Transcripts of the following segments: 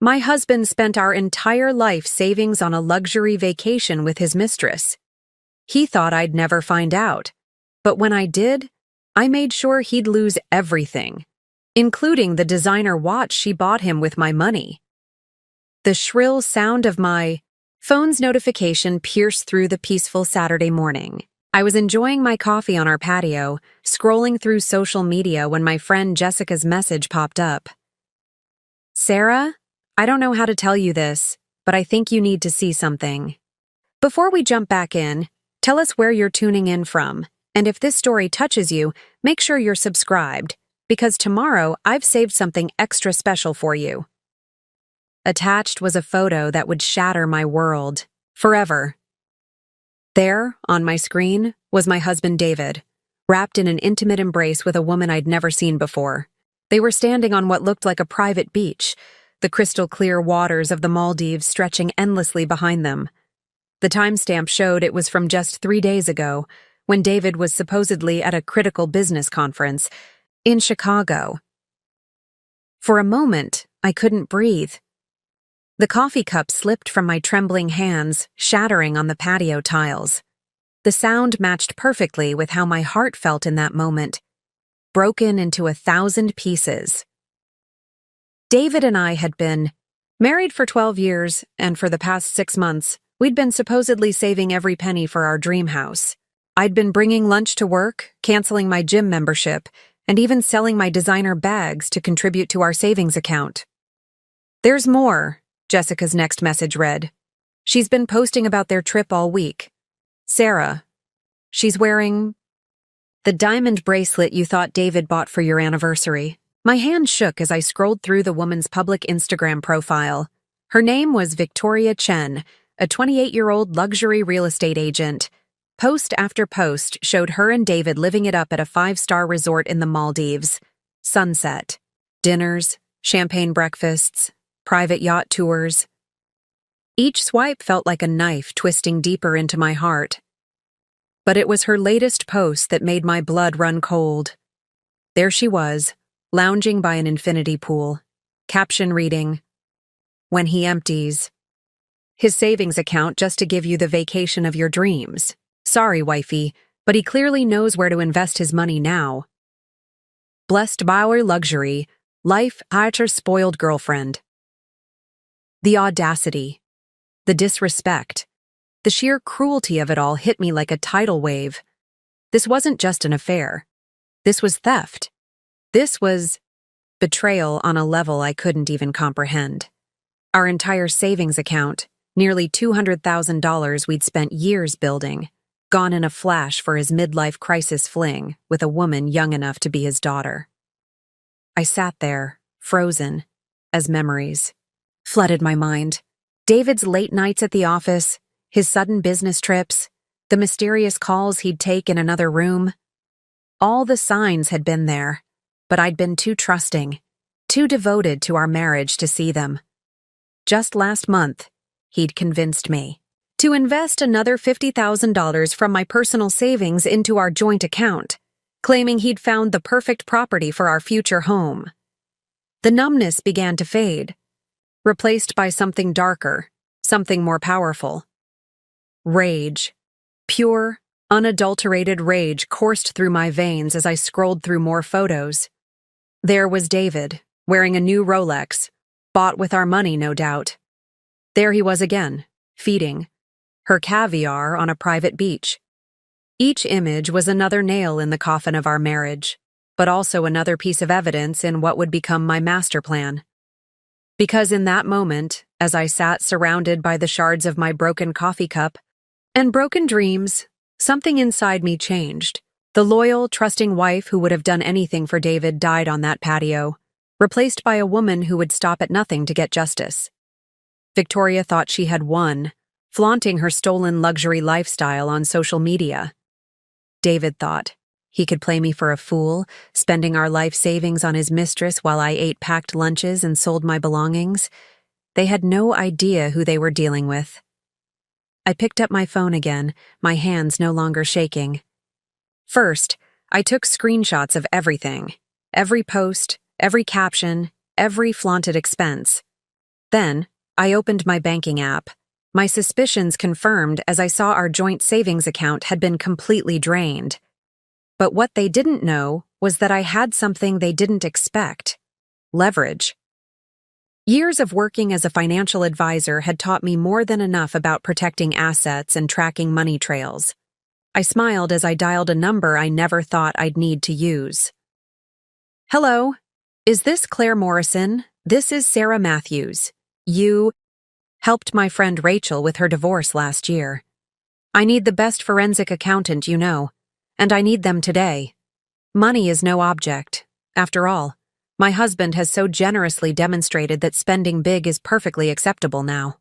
My husband spent our entire life savings on a luxury vacation with his mistress. He thought I'd never find out, but when I did, I made sure he'd lose everything, including the designer watch she bought him with my money. The shrill sound of my phone's notification pierced through the peaceful Saturday morning. I was enjoying my coffee on our patio, scrolling through social media when my friend Jessica's message popped up. "Sarah, I don't know how to tell you this, but I think you need to see something." Before we jump back in, tell us where you're tuning in from, and if this story touches you, make sure you're subscribed, because tomorrow I've saved something extra special for you. Attached was a photo that would shatter my world, forever. There, on my screen, was my husband David, wrapped in an intimate embrace with a woman I'd never seen before. They were standing on what looked like a private beach, the crystal-clear waters of the Maldives stretching endlessly behind them. The timestamp showed it was from just 3 days ago, when David was supposedly at a critical business conference in Chicago. For a moment, I couldn't breathe. The coffee cup slipped from my trembling hands, shattering on the patio tiles. The sound matched perfectly with how my heart felt in that moment, broken into 1,000 pieces. David and I had been married for 12 years, and for the past 6 months, we'd been supposedly saving every penny for our dream house. I'd been bringing lunch to work, canceling my gym membership, and even selling my designer bags to contribute to our savings account. "There's more," Jessica's next message read. "She's been posting about their trip all week. Sarah, she's wearing the diamond bracelet you thought David bought for your anniversary." My hand shook as I scrolled through the woman's public Instagram profile. Her name was Victoria Chen, a 28-year-old luxury real estate agent. Post after post showed her and David living it up at a 5-star resort in the Maldives. Sunset, dinners, champagne breakfasts, private yacht tours. Each swipe felt like a knife twisting deeper into my heart. But it was her latest post that made my blood run cold. There she was, lounging by an infinity pool. Caption reading, "When he empties his savings account just to give you the vacation of your dreams. Sorry, wifey, but he clearly knows where to invest his money now. Blessed by our luxury, life our spoiled girlfriend." The audacity, the disrespect, the sheer cruelty of it all hit me like a tidal wave. This wasn't just an affair. This was theft. This was betrayal on a level I couldn't even comprehend. Our entire savings account, nearly $200,000 we'd spent years building, gone in a flash for his midlife crisis fling with a woman young enough to be his daughter. I sat there, frozen, as memories flooded my mind. David's late nights at the office, his sudden business trips, the mysterious calls he'd take in another room. All the signs had been there, but I'd been too trusting, too devoted to our marriage to see them. Just last month, he'd convinced me to invest another $50,000 from my personal savings into our joint account, claiming he'd found the perfect property for our future home. The numbness began to fade, replaced by something darker, something more powerful. Rage. Pure, unadulterated rage coursed through my veins as I scrolled through more photos. There was David, wearing a new Rolex, bought with our money, no doubt. There he was again, feeding her caviar on a private beach. Each image was another nail in the coffin of our marriage, but also another piece of evidence in what would become my master plan. Because in that moment, as I sat surrounded by the shards of my broken coffee cup and broken dreams, something inside me changed. The loyal, trusting wife who would have done anything for David died on that patio, replaced by a woman who would stop at nothing to get justice. Victoria thought she had won, flaunting her stolen luxury lifestyle on social media. David thought he could play me for a fool, spending our life savings on his mistress while I ate packed lunches and sold my belongings. They had no idea who they were dealing with. I picked up my phone again, my hands no longer shaking. First, I took screenshots of everything, every post, every caption, every flaunted expense. Then, I opened my banking app. My suspicions confirmed as I saw our joint savings account had been completely drained. But what they didn't know was that I had something they didn't expect: leverage. Years of working as a financial advisor had taught me more than enough about protecting assets and tracking money trails. I smiled as I dialed a number I never thought I'd need to use. "Hello, is this Claire Morrison? This is Sarah Matthews. You helped my friend Rachel with her divorce last year. I need the best forensic accountant you know, and I need them today. Money is no object. After all, my husband has so generously demonstrated that spending big is perfectly acceptable now."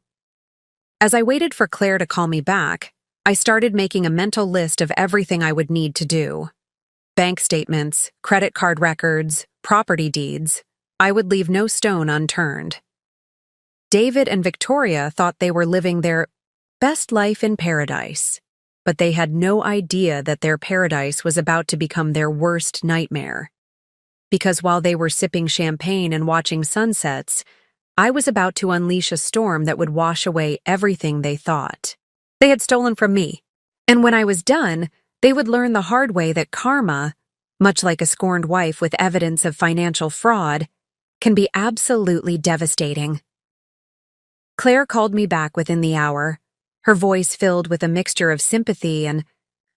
As I waited for Claire to call me back, I started making a mental list of everything I would need to do. Bank statements, credit card records, property deeds. I would leave no stone unturned. David and Victoria thought they were living their best life in paradise, but they had no idea that their paradise was about to become their worst nightmare. Because while they were sipping champagne and watching sunsets, I was about to unleash a storm that would wash away everything they thought they had stolen from me. And when I was done, they would learn the hard way that karma, much like a scorned wife with evidence of financial fraud, can be absolutely devastating. Claire called me back within the hour, her voice filled with a mixture of sympathy and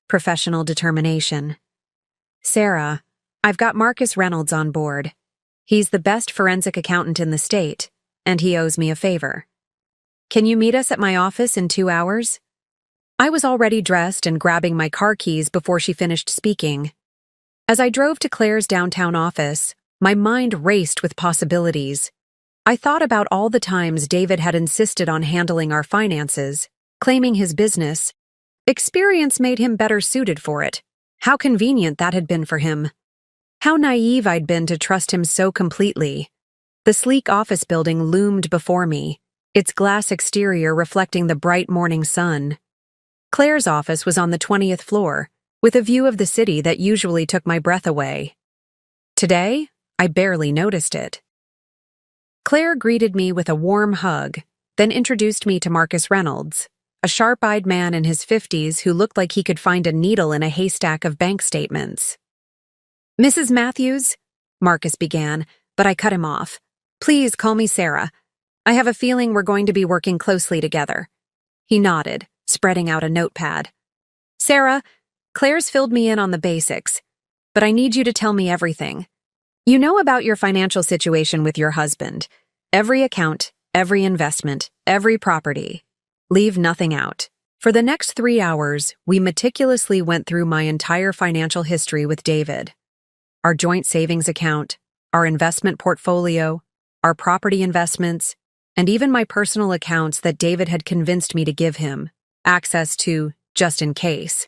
professional determination. "Sarah, I've got Marcus Reynolds on board. He's the best forensic accountant in the state, and he owes me a favor. Can you meet us at my office in 2 hours?" I was already dressed and grabbing my car keys before she finished speaking. As I drove to Claire's downtown office, my mind raced with possibilities. I thought about all the times David had insisted on handling our finances, claiming his business. Experience made him better suited for it. How convenient that had been for him. How naive I'd been to trust him so completely. The sleek office building loomed before me, its glass exterior reflecting the bright morning sun. Claire's office was on the 20th floor, with a view of the city that usually took my breath away. Today, I barely noticed it. Claire greeted me with a warm hug, then introduced me to Marcus Reynolds, a sharp-eyed man in his 50s who looked like he could find a needle in a haystack of bank statements. "Mrs. Matthews," Marcus began, but I cut him off. "Please call me Sarah. I have a feeling we're going to be working closely together." He nodded, spreading out a notepad. "Sarah, Claire's filled me in on the basics, but I need you to tell me everything. You know about your financial situation with your husband. Every account, every investment, every property. Leave nothing out." For the next 3 hours, we meticulously went through my entire financial history with David. Our joint savings account, our investment portfolio, our property investments, and even my personal accounts that David had convinced me to give him access to just in case.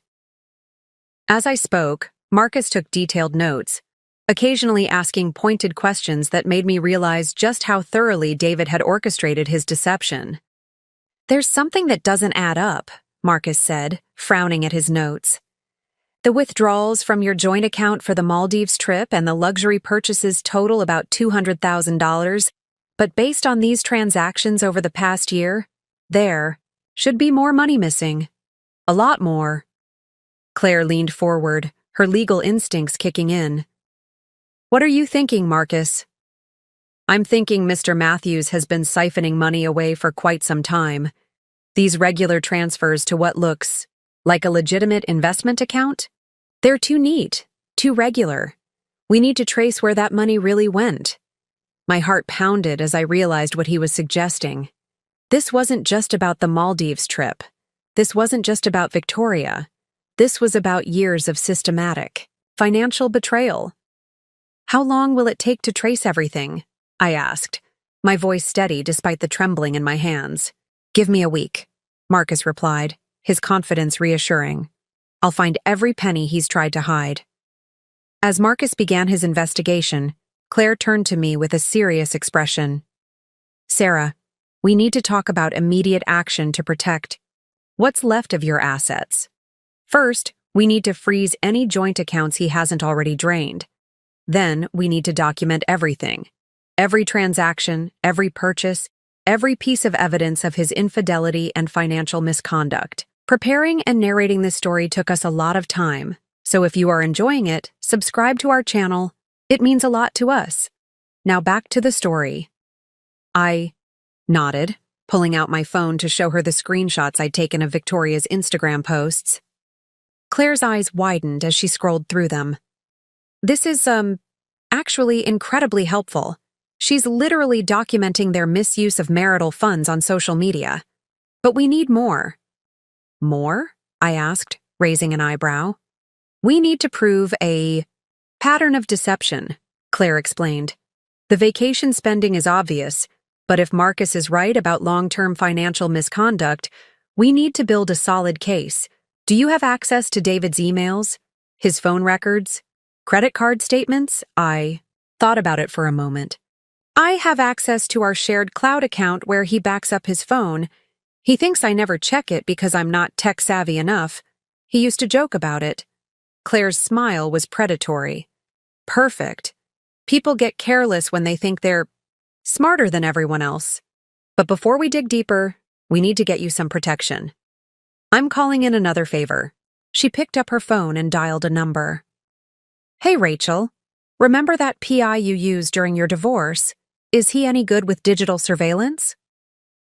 As I spoke, Marcus took detailed notes, occasionally asking pointed questions that made me realize just how thoroughly David had orchestrated his deception. "There's something that doesn't add up," Marcus said, frowning at his notes. "The withdrawals from your joint account for the Maldives trip and the luxury purchases total about $200,000, but based on these transactions over the past year, there should be more money missing. A lot more." Claire leaned forward, her legal instincts kicking in. "What are you thinking, Marcus?" "I'm thinking Mr. Matthews has been siphoning money away for quite some time. These regular transfers to what looks like a legitimate investment account? They're too neat, too regular. We need to trace where that money really went." My heart pounded as I realized what he was suggesting. This wasn't just about the Maldives trip. This wasn't just about Victoria. This was about years of systematic financial betrayal. "How long will it take to trace everything?" I asked, my voice steady despite the trembling in my hands. "Give me a week," Marcus replied, his confidence reassuring. "I'll find every penny he's tried to hide." As Marcus began his investigation, Claire turned to me with a serious expression. "Sarah, we need to talk about immediate action to protect what's left of your assets. First, we need to freeze any joint accounts he hasn't already drained. Then, we need to document everything. Every transaction, every purchase, every piece of evidence of his infidelity and financial misconduct. Preparing and narrating this story took us a lot of time, so if you are enjoying it, subscribe to our channel. It means a lot to us. Now back to the story. I nodded, pulling out my phone to show her the screenshots I'd taken of Victoria's Instagram posts. Claire's eyes widened as she scrolled through them. This is, actually incredibly helpful. She's literally documenting their misuse of marital funds on social media. But we need more. More? I asked, raising an eyebrow. We need to prove a pattern of deception, Claire explained. The vacation spending is obvious, but if Marcus is right about long-term financial misconduct, we need to build a solid case. Do you have access to David's emails, his phone records, credit card statements? I thought about it for a moment. I have access to our shared cloud account where he backs up his phone. He thinks I never check it because I'm not tech-savvy enough. He used to joke about it. Claire's smile was predatory. Perfect. People get careless when they think they're smarter than everyone else. But before we dig deeper, we need to get you some protection. I'm calling in another favor. She picked up her phone and dialed a number. Hey, Rachel. Remember that PI you used during your divorce? Is he any good with digital surveillance?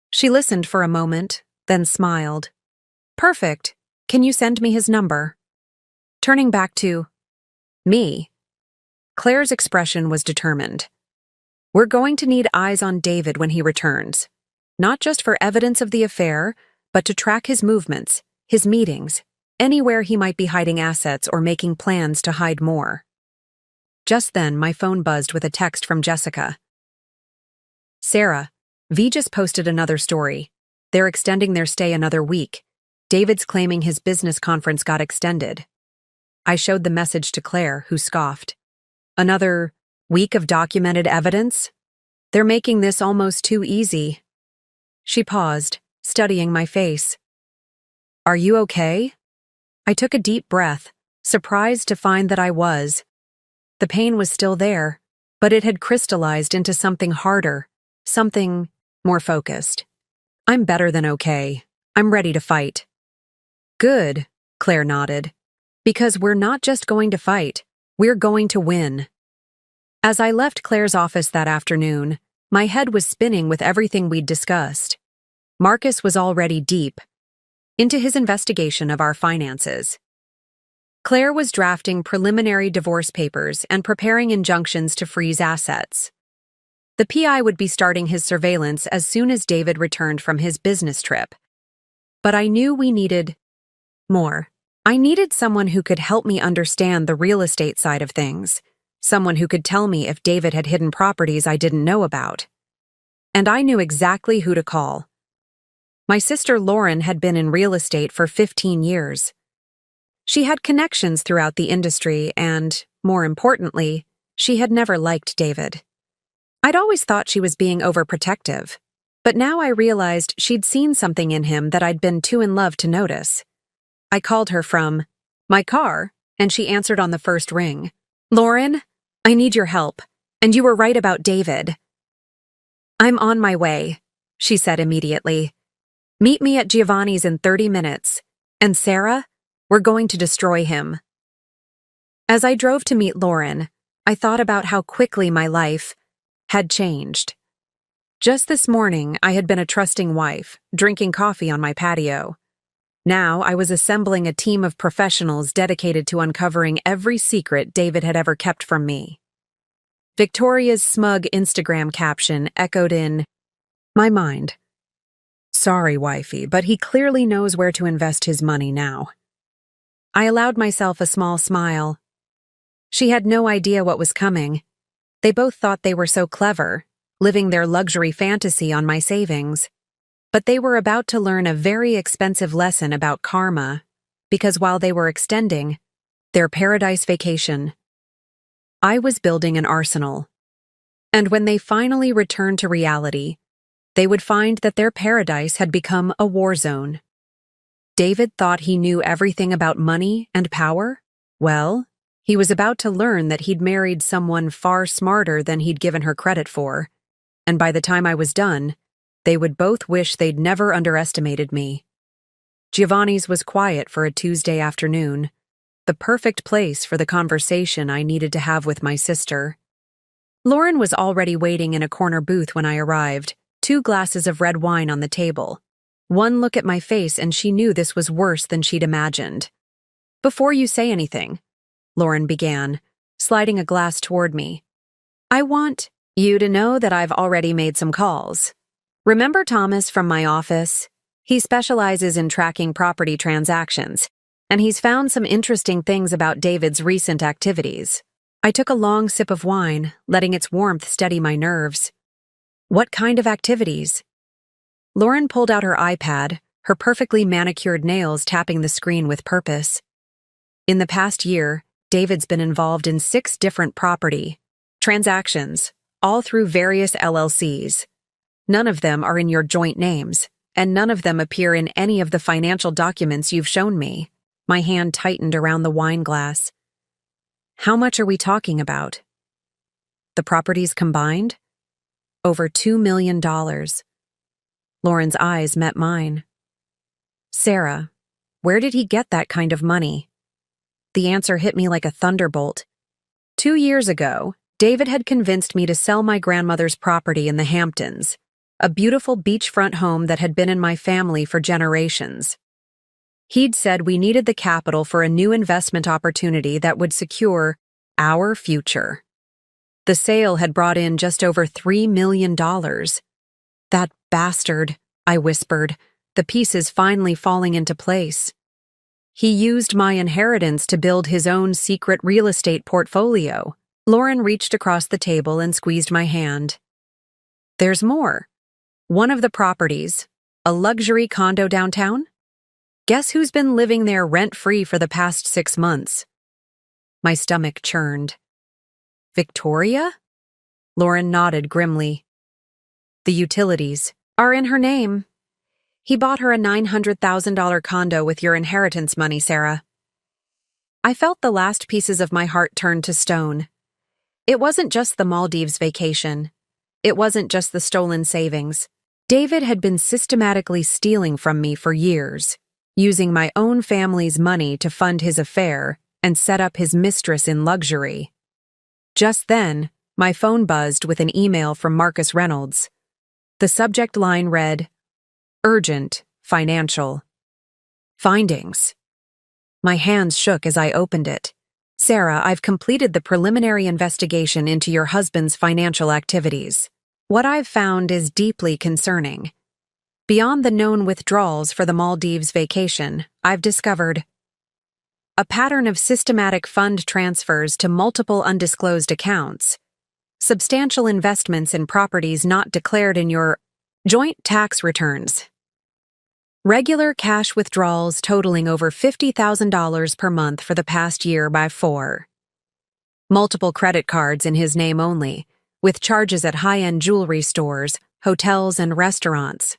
She listened for a moment, then smiled. Perfect. Can you send me his number? Turning back to me, Claire's expression was determined. We're going to need eyes on David when he returns, not just for evidence of the affair, but to track his movements, his meetings, anywhere he might be hiding assets or making plans to hide more. Just then, my phone buzzed with a text from Jessica. Sarah, V just posted another story. They're extending their stay another week. David's claiming his business conference got extended. I showed the message to Claire, who scoffed. Another week of documented evidence? They're making this almost too easy. She paused, studying my face. Are you okay? I took a deep breath, surprised to find that I was. The pain was still there, but it had crystallized into something harder, something more focused. I'm better than okay. I'm ready to fight. Good, Claire nodded. Because we're not just going to fight, we're going to win. As I left Claire's office that afternoon, my head was spinning with everything we'd discussed. Marcus was already deep into his investigation of our finances. Claire was drafting preliminary divorce papers and preparing injunctions to freeze assets. The PI would be starting his surveillance as soon as David returned from his business trip. But I knew we needed more. I needed someone who could help me understand the real estate side of things, someone who could tell me if David had hidden properties I didn't know about. And I knew exactly who to call. My sister Lauren had been in real estate for 15 years. She had connections throughout the industry and, more importantly, she had never liked David. I'd always thought she was being overprotective, but now I realized she'd seen something in him that I'd been too in love to notice. I called her from my car, and she answered on the first ring. Lauren, I need your help, and you were right about David. I'm on my way, she said immediately. Meet me at Giovanni's in 30 minutes, and Sarah, we're going to destroy him. As I drove to meet Lauren, I thought about how quickly my life had changed. Just this morning, I had been a trusting wife, drinking coffee on my patio. Now I was assembling a team of professionals dedicated to uncovering every secret David had ever kept from me. Victoria's smug Instagram caption echoed in my mind. Sorry, wifey, but he clearly knows where to invest his money now. I allowed myself a small smile. She had no idea what was coming. They both thought they were so clever, living their luxury fantasy on my savings. But they were about to learn a very expensive lesson about karma, because while they were extending their paradise vacation, I was building an arsenal. And when they finally returned to reality, they would find that their paradise had become a war zone. David thought he knew everything about money and power? Well, he was about to learn that he'd married someone far smarter than he'd given her credit for, and by the time I was done, They would both wish they'd never underestimated me. Giovanni's was quiet for a Tuesday afternoon, the perfect place for the conversation I needed to have with my sister. Lauren was already waiting in a corner booth when I arrived, 2 glasses of red wine on the table. One look at my face and she knew this was worse than she'd imagined. "Before you say anything," Lauren began, sliding a glass toward me, "I want you to know that I've already made some calls. Remember Thomas from my office? He specializes in tracking property transactions, and he's found some interesting things about David's recent activities." I took a long sip of wine, letting its warmth steady my nerves. "What kind of activities?" Lauren pulled out her iPad, her perfectly manicured nails tapping the screen with purpose. "In the past year, David's been involved in 6 different property transactions, all through various LLCs. None of them are in your joint names, and none of them appear in any of the financial documents you've shown me." My hand tightened around the wine glass. "How much are we talking about?" "The properties combined? Over $2 million. Lauren's eyes met mine. "Sarah, where did he get that kind of money?" The answer hit me like a thunderbolt. 2 years ago, David had convinced me to sell my grandmother's property in the Hamptons, a beautiful beachfront home that had been in my family for generations. He'd said we needed the capital for a new investment opportunity that would secure our future. The sale had brought in just over $3 million. "That bastard," I whispered, the pieces finally falling into place. "He used my inheritance to build his own secret real estate portfolio." Lauren reached across the table and squeezed my hand. "There's more. One of the properties, a luxury condo downtown? Guess who's been living there rent-free for the past 6 months?" My stomach churned. "Victoria?" Lauren nodded grimly. "The utilities are in her name. He bought her a $900,000 condo with your inheritance money, Sarah." I felt the last pieces of my heart turn to stone. It wasn't just the Maldives vacation. It wasn't just the stolen savings. David had been systematically stealing from me for years, using my own family's money to fund his affair and set up his mistress in luxury. Just then, my phone buzzed with an email from Marcus Reynolds. The subject line read, "Urgent, financial findings." My hands shook as I opened it. "Sarah, I've completed the preliminary investigation into your husband's financial activities. What I've found is deeply concerning. Beyond the known withdrawals for the Maldives vacation, I've discovered a pattern of systematic fund transfers to multiple undisclosed accounts, substantial investments in properties not declared in your joint tax returns, regular cash withdrawals totaling over $50,000 per month for the past year by 4, multiple credit cards in his name only, with charges at high-end jewelry stores, hotels, and restaurants.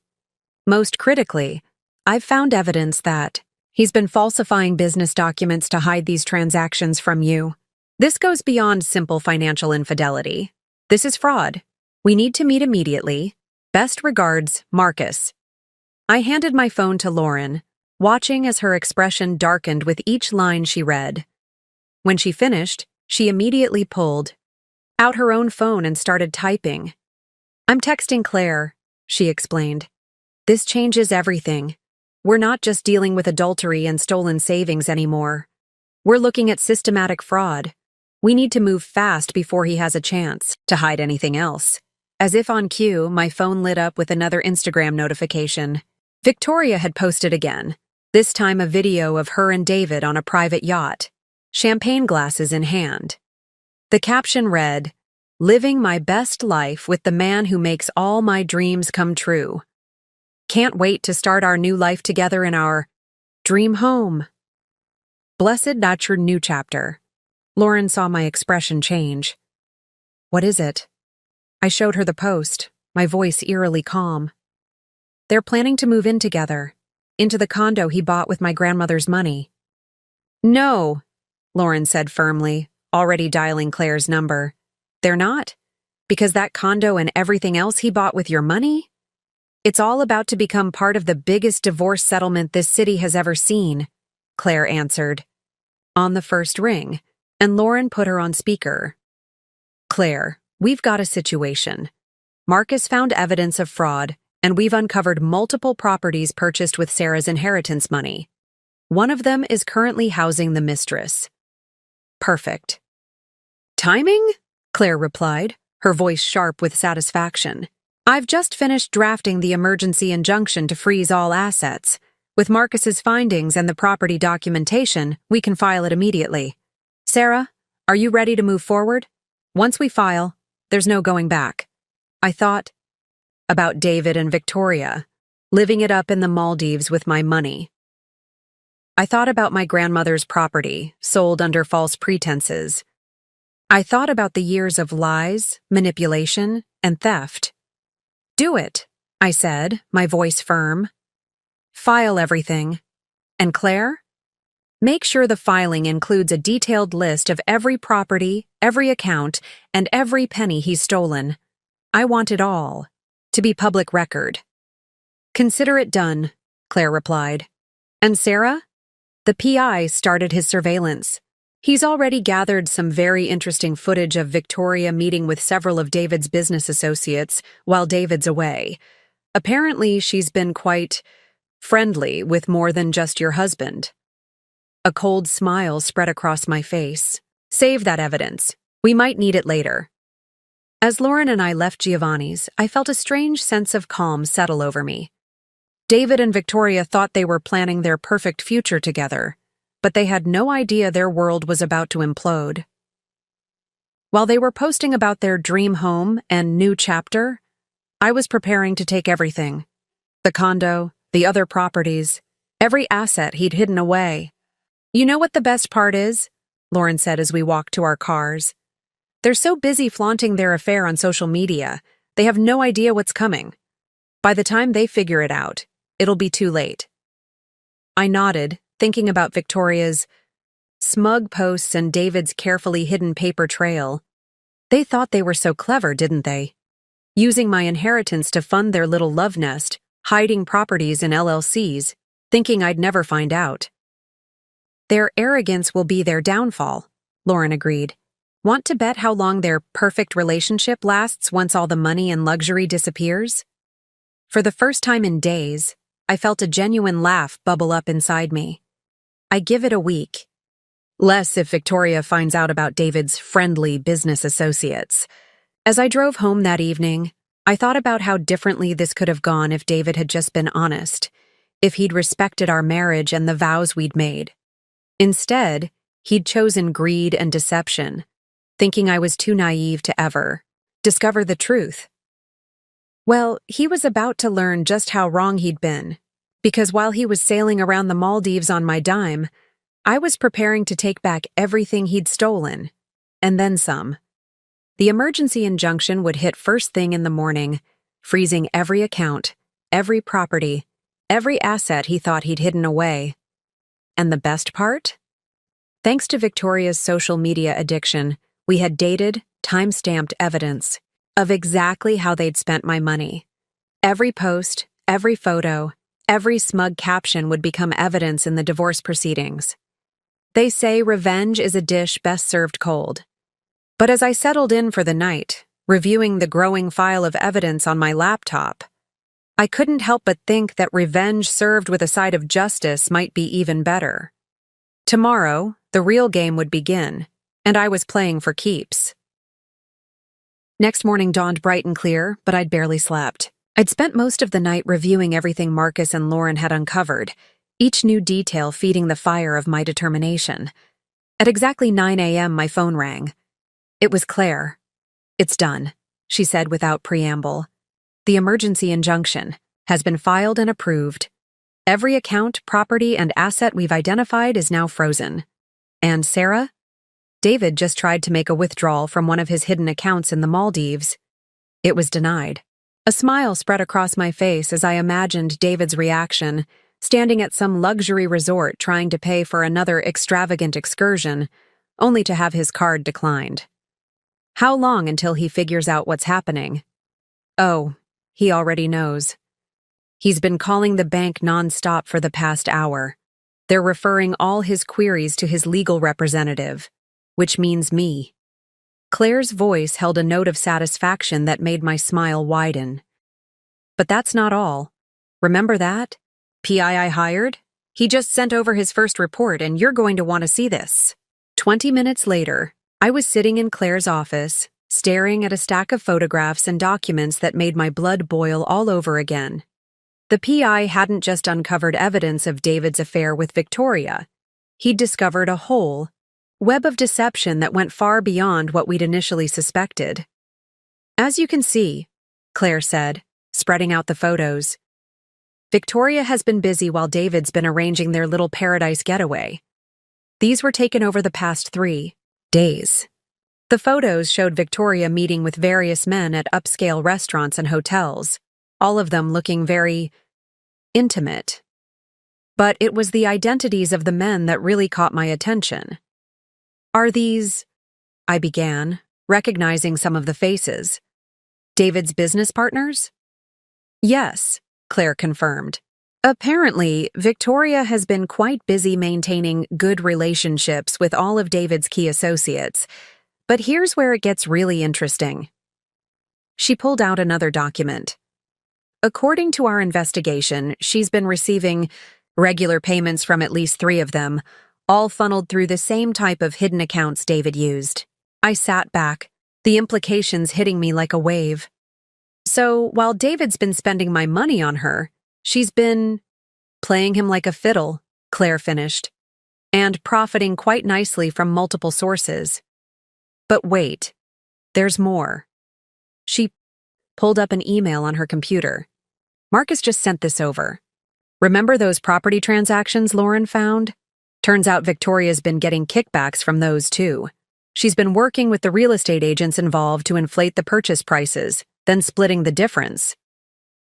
Most critically, I've found evidence that he's been falsifying business documents to hide these transactions from you. This goes beyond simple financial infidelity. This is fraud. We need to meet immediately. Best regards, Marcus." I handed my phone to Lauren, watching as her expression darkened with each line she read. When she finished, she immediately pulled out her own phone and started typing. "I'm texting Claire," she explained. "This changes everything. We're not just dealing with adultery and stolen savings anymore. We're looking at systematic fraud. We need to move fast before he has a chance to hide anything else." As if on cue, my phone lit up with another Instagram notification. Victoria had posted again, this time a video of her and David on a private yacht, champagne glasses in hand. The caption read, "Living my best life with the man who makes all my dreams come true. Can't wait to start our new life together in our dream home. Blessed that's your new chapter." Lauren saw my expression change. "What is it?" I showed her the post, my voice eerily calm. "They're planning to move in together, into the condo he bought with my grandmother's money." "No," Lauren said firmly, already dialing Claire's number. "They're not? Because that condo and everything else he bought with your money?" It's all about to become part of the biggest divorce settlement this city has ever seen, Claire answered. On the first ring, and Lauren put her on speaker. Claire, we've got a situation. Marcus found evidence of fraud, and we've uncovered multiple properties purchased with Sarah's inheritance money. One of them is currently housing the Mistress. Perfect. Timing? Claire replied, her voice sharp with satisfaction. I've just finished drafting the emergency injunction to freeze all assets. With Marcus's findings and the property documentation, we can file it immediately. Sarah, are you ready to move forward? Once we file, there's no going back. I thought about David and Victoria, living it up in the Maldives with my money. I thought about my grandmother's property, sold under false pretenses. I thought about the years of lies, manipulation, and theft. Do it, I said, my voice firm. File everything. And Claire? Make sure the filing includes a detailed list of every property, every account, and every penny he's stolen. I want it all, to be public record. Consider it done, Claire replied. And Sarah? The PI started his surveillance. He's already gathered some very interesting footage of Victoria meeting with several of David's business associates while David's away. Apparently, she's been quite friendly with more than just your husband. A cold smile spread across my face. Save that evidence. We might need it later. As Lauren and I left Giovanni's, I felt a strange sense of calm settle over me. David and Victoria thought they were planning their perfect future together, but they had no idea their world was about to implode. While they were posting about their dream home and new chapter, I was preparing to take everything. The condo, the other properties, every asset he'd hidden away. You know what the best part is? Lauren said as we walked to our cars. They're so busy flaunting their affair on social media, they have no idea what's coming. By the time they figure it out, it'll be too late. I nodded, thinking about Victoria's smug posts and David's carefully hidden paper trail. They thought they were so clever, didn't they? Using my inheritance to fund their little love nest, hiding properties in LLCs, thinking I'd never find out. Their arrogance will be their downfall, Lauren agreed. Want to bet how long their perfect relationship lasts once all the money and luxury disappears? For the first time in days, I felt a genuine laugh bubble up inside me. I give it a week. Less if Victoria finds out about David's friendly business associates. As I drove home that evening, I thought about how differently this could have gone if David had just been honest, if he'd respected our marriage and the vows we'd made. Instead, he'd chosen greed and deception, thinking I was too naive to ever discover the truth. Well, he was about to learn just how wrong he'd been, because while he was sailing around the Maldives on my dime, I was preparing to take back everything he'd stolen, and then some. The emergency injunction would hit first thing in the morning, freezing every account, every property, every asset he thought he'd hidden away. And the best part? Thanks to Victoria's social media addiction, we had dated, time-stamped evidence of exactly how they'd spent my money. Every post, every photo, every smug caption would become evidence in the divorce proceedings. They say revenge is a dish best served cold. But as I settled in for the night, reviewing the growing file of evidence on my laptop, I couldn't help but think that revenge served with a side of justice might be even better. Tomorrow, the real game would begin, and I was playing for keeps. Next morning dawned bright and clear, but I'd barely slept. I'd spent most of the night reviewing everything Marcus and Lauren had uncovered, each new detail feeding the fire of my determination. At exactly 9 a.m., my phone rang. It was Claire. "It's done," she said without preamble. "The emergency injunction has been filed and approved. Every account, property, and asset we've identified is now frozen. And Sarah? David just tried to make a withdrawal from one of his hidden accounts in the Maldives. It was denied." A smile spread across my face as I imagined David's reaction, standing at some luxury resort trying to pay for another extravagant excursion, only to have his card declined. How long until he figures out what's happening? Oh, he already knows. He's been calling the bank nonstop for the past hour. They're referring all his queries to his legal representative, which means me. Claire's voice held a note of satisfaction that made my smile widen. But that's not all. Remember that? PI I hired? He just sent over his first report and you're going to want to see this. 20 minutes later, I was sitting in Claire's office, staring at a stack of photographs and documents that made my blood boil all over again. The PI hadn't just uncovered evidence of David's affair with Victoria. He'd discovered a whole web of deception that went far beyond what we'd initially suspected. As you can see, Claire said, spreading out the photos, Victoria has been busy while David's been arranging their little paradise getaway. These were taken over the past 3 days. The photos showed Victoria meeting with various men at upscale restaurants and hotels, all of them looking very intimate. But it was the identities of the men that really caught my attention. Are these, I began, recognizing some of the faces, David's business partners? Yes, Claire confirmed. Apparently, Victoria has been quite busy maintaining good relationships with all of David's key associates, but here's where it gets really interesting. She pulled out another document. According to our investigation, she's been receiving regular payments from at least 3 of them, all funneled through the same type of hidden accounts David used. I sat back, the implications hitting me like a wave. So, while David's been spending my money on her, she's been playing him like a fiddle, Claire finished, and profiting quite nicely from multiple sources. But wait, there's more. She pulled up an email on her computer. Marcus just sent this over. Remember those property transactions Lauren found? Turns out Victoria's been getting kickbacks from those too. She's been working with the real estate agents involved to inflate the purchase prices, then splitting the difference.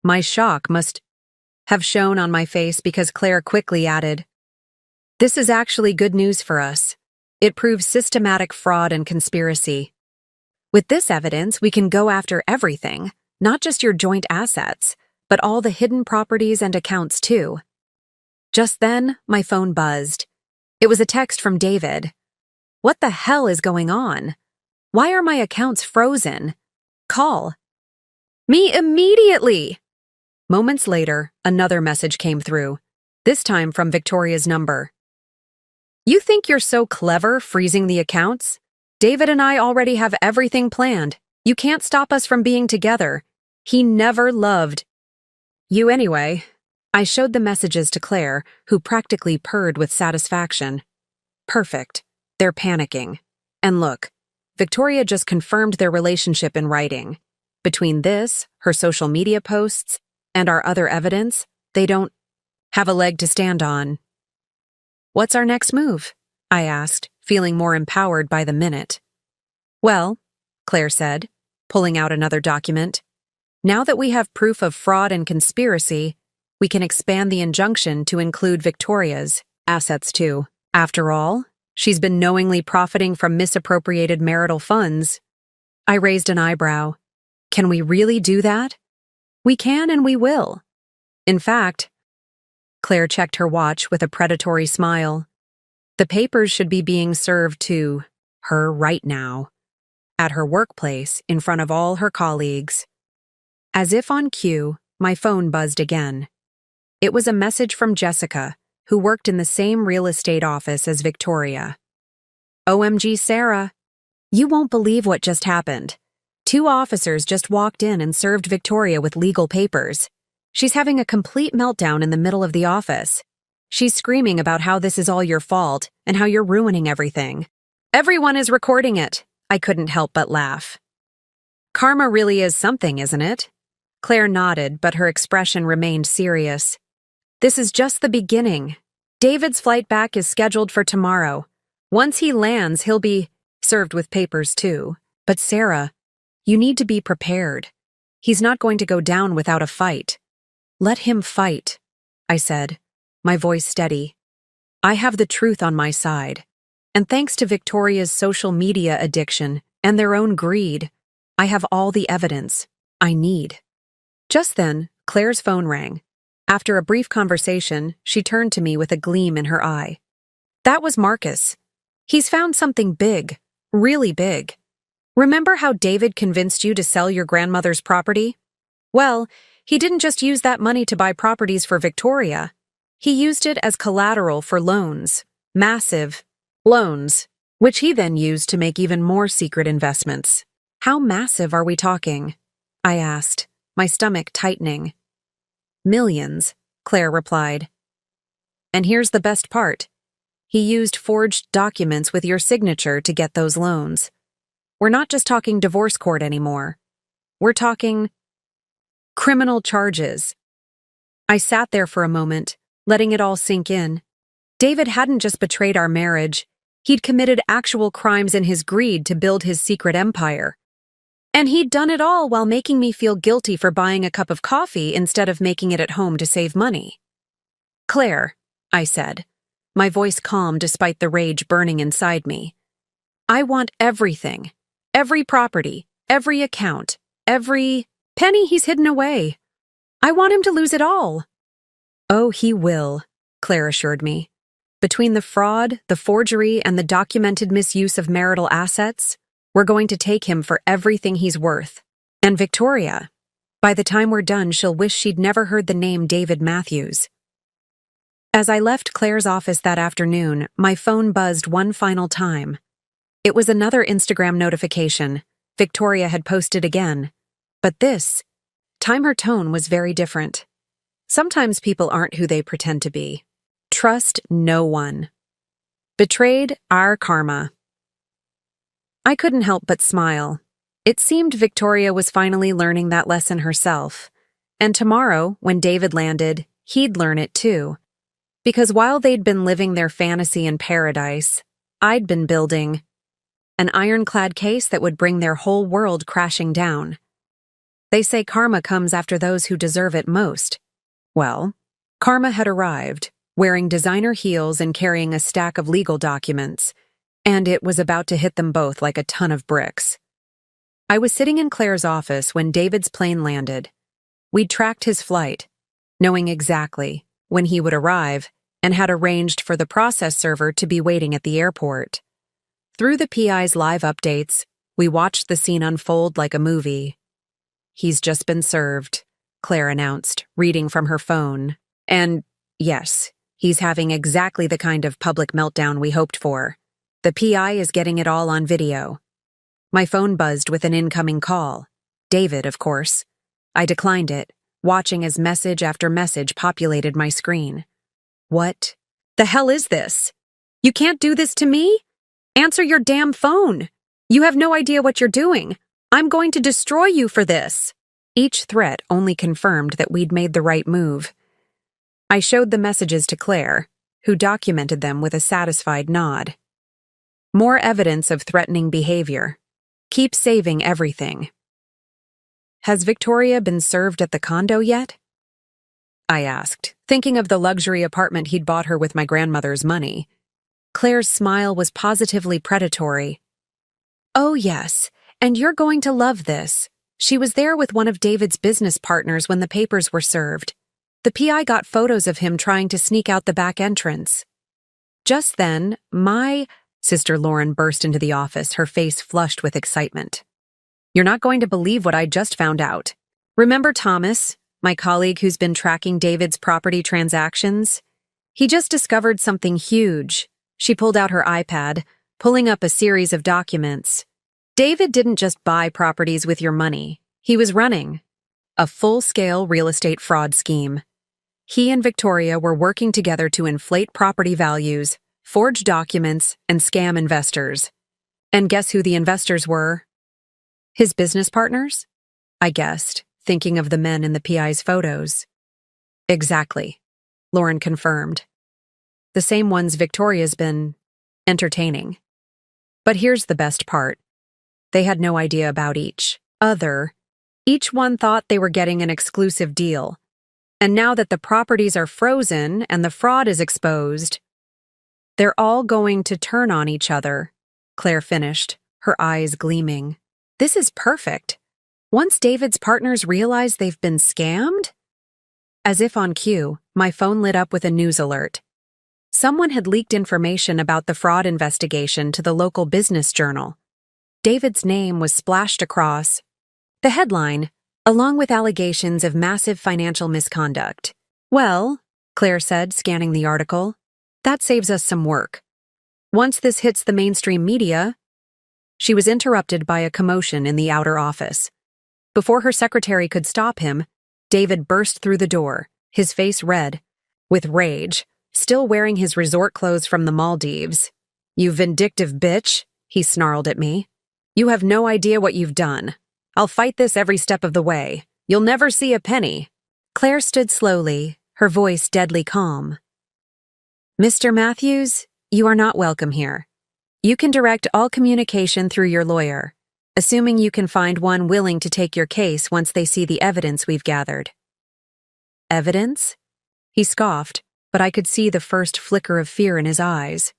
My shock must have shown on my face because Claire quickly added, "This is actually good news for us. It proves systematic fraud and conspiracy. With this evidence, we can go after everything, not just your joint assets, but all the hidden properties and accounts too." Just then, my phone buzzed. It was a text from David. What the hell is going on? Why are my accounts frozen? Call me immediately! Moments later, another message came through, this time from Victoria's number. You think you're so clever freezing the accounts? David and I already have everything planned. You can't stop us from being together. He never loved you anyway. I showed the messages to Claire, who practically purred with satisfaction. Perfect. They're panicking. And look, Victoria just confirmed their relationship in writing. Between this, her social media posts, and our other evidence, they don't have a leg to stand on. What's our next move? I asked, feeling more empowered by the minute. Well, Claire said, pulling out another document, now that we have proof of fraud and conspiracy, we can expand the injunction to include Victoria's assets too. After all, she's been knowingly profiting from misappropriated marital funds. I raised an eyebrow. Can we really do that? We can and we will. In fact, Claire checked her watch with a predatory smile. The papers should be being served to her right now, at her workplace in front of all her colleagues. As if on cue, my phone buzzed again. It was a message from Jessica, who worked in the same real estate office as Victoria. OMG, Sarah. You won't believe what just happened. 2 officers just walked in and served Victoria with legal papers. She's having a complete meltdown in the middle of the office. She's screaming about how this is all your fault and how you're ruining everything. Everyone is recording it. I couldn't help but laugh. Karma really is something, isn't it? Claire nodded, but her expression remained serious. This is just the beginning. David's flight back is scheduled for tomorrow. Once he lands, he'll be served with papers too. But Sarah, you need to be prepared. He's not going to go down without a fight. Let him fight, I said, my voice steady. I have the truth on my side. And thanks to Victoria's social media addiction and their own greed, I have all the evidence I need. Just then, Claire's phone rang. After a brief conversation, she turned to me with a gleam in her eye. That was Marcus. He's found something big, really big. Remember how David convinced you to sell your grandmother's property? Well, he didn't just use that money to buy properties for Victoria. He used it as collateral for loans, massive loans, which he then used to make even more secret investments. How massive are we talking? I asked, my stomach tightening. Millions, Claire replied. And here's the best part. He used forged documents with your signature to get those loans. We're not just talking divorce court anymore. We're talking criminal charges. I sat there for a moment, letting it all sink in. David hadn't just betrayed our marriage. He'd committed actual crimes in his greed to build his secret empire. And he'd done it all while making me feel guilty for buying a cup of coffee instead of making it at home to save money. Claire, I said, my voice calm despite the rage burning inside me. I want everything. Every property, every account, every penny he's hidden away. I want him to lose it all. Oh, he will, Claire assured me. Between the fraud, the forgery, and the documented misuse of marital assets, we're going to take him for everything he's worth. And Victoria, by the time we're done, she'll wish she'd never heard the name David Matthews. As I left Claire's office that afternoon, my phone buzzed one final time. It was another Instagram notification. Victoria had posted again. But this time her tone was very different. Sometimes people aren't who they pretend to be. Trust no one. Betrayed our karma. I couldn't help but smile. It seemed Victoria was finally learning that lesson herself. And tomorrow, when David landed, he'd learn it too. Because while they'd been living their fantasy in paradise, I'd been building an ironclad case that would bring their whole world crashing down. They say karma comes after those who deserve it most. Well, karma had arrived, wearing designer heels and carrying a stack of legal documents, and it was about to hit them both like a ton of bricks. I was sitting in Claire's office when David's plane landed. We'd tracked his flight, knowing exactly when he would arrive, and had arranged for the process server to be waiting at the airport. Through the PI's live updates, we watched the scene unfold like a movie. He's just been served, Claire announced, reading from her phone. And, yes, he's having exactly the kind of public meltdown we hoped for. The PI is getting it all on video. My phone buzzed with an incoming call. David, of course. I declined it, watching as message after message populated my screen. What the hell is this? You can't do this to me? Answer your damn phone. You have no idea what you're doing. I'm going to destroy you for this. Each threat only confirmed that we'd made the right move. I showed the messages to Claire, who documented them with a satisfied nod. More evidence of threatening behavior. Keep saving everything. Has Victoria been served at the condo yet? I asked, thinking of the luxury apartment he'd bought her with my grandmother's money. Claire's smile was positively predatory. Oh, yes, and you're going to love this. She was there with one of David's business partners when the papers were served. The PI got photos of him trying to sneak out the back entrance. Just then, my sister Lauren burst into the office, her face flushed with excitement. You're not going to believe what I just found out. Remember Thomas, my colleague who's been tracking David's property transactions? He just discovered something huge. She pulled out her iPad, pulling up a series of documents. David didn't just buy properties with your money. He was running a full-scale real estate fraud scheme. He and Victoria were working together to inflate property values, forge documents, and scam investors. And guess who the investors were? His business partners? I guessed, thinking of the men in the PI's photos. Exactly, Lauren confirmed. The same ones Victoria's been entertaining. But here's the best part. They had no idea about each other. Each one thought they were getting an exclusive deal. And now that the properties are frozen and the fraud is exposed, they're all going to turn on each other, Claire finished, her eyes gleaming. This is perfect. Once David's partners realize they've been scammed? As if on cue, my phone lit up with a news alert. Someone had leaked information about the fraud investigation to the local business journal. David's name was splashed across the headline, along with allegations of massive financial misconduct. "Well," Claire said, scanning the article, "that saves us some work. Once this hits the mainstream media—" She was interrupted by a commotion in the outer office. Before her secretary could stop him, David burst through the door, his face red with rage, still wearing his resort clothes from the Maldives. "You vindictive bitch," he snarled at me. "You have no idea what you've done. I'll fight this every step of the way. You'll never see a penny." Claire stood slowly, her voice deadly calm. "Mr. Matthews, you are not welcome here. You can direct all communication through your lawyer, assuming you can find one willing to take your case once they see the evidence we've gathered." "Evidence?" He scoffed, but I could see the first flicker of fear in his eyes.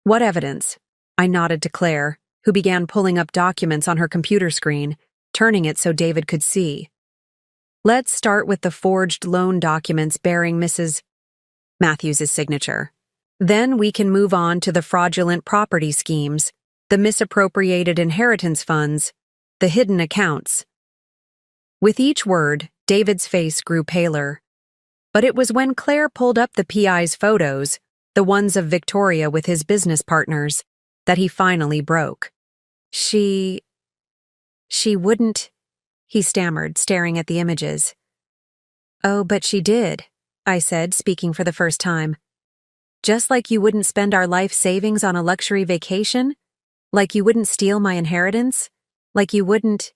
"What evidence?" I nodded to Claire, who began pulling up documents on her computer screen, turning it so David could see. "Let's start with the forged loan documents bearing Mrs. Matthews' signature. Then we can move on to the fraudulent property schemes, the misappropriated inheritance funds, the hidden accounts." With each word, David's face grew paler. But it was when Claire pulled up the PI's photos, the ones of Victoria with his business partners, that he finally broke. She wouldn't," he stammered, staring at the images. "Oh, but she did," I said, speaking for the first time. "Just like you wouldn't spend our life savings on a luxury vacation, like you wouldn't steal my inheritance, like you wouldn't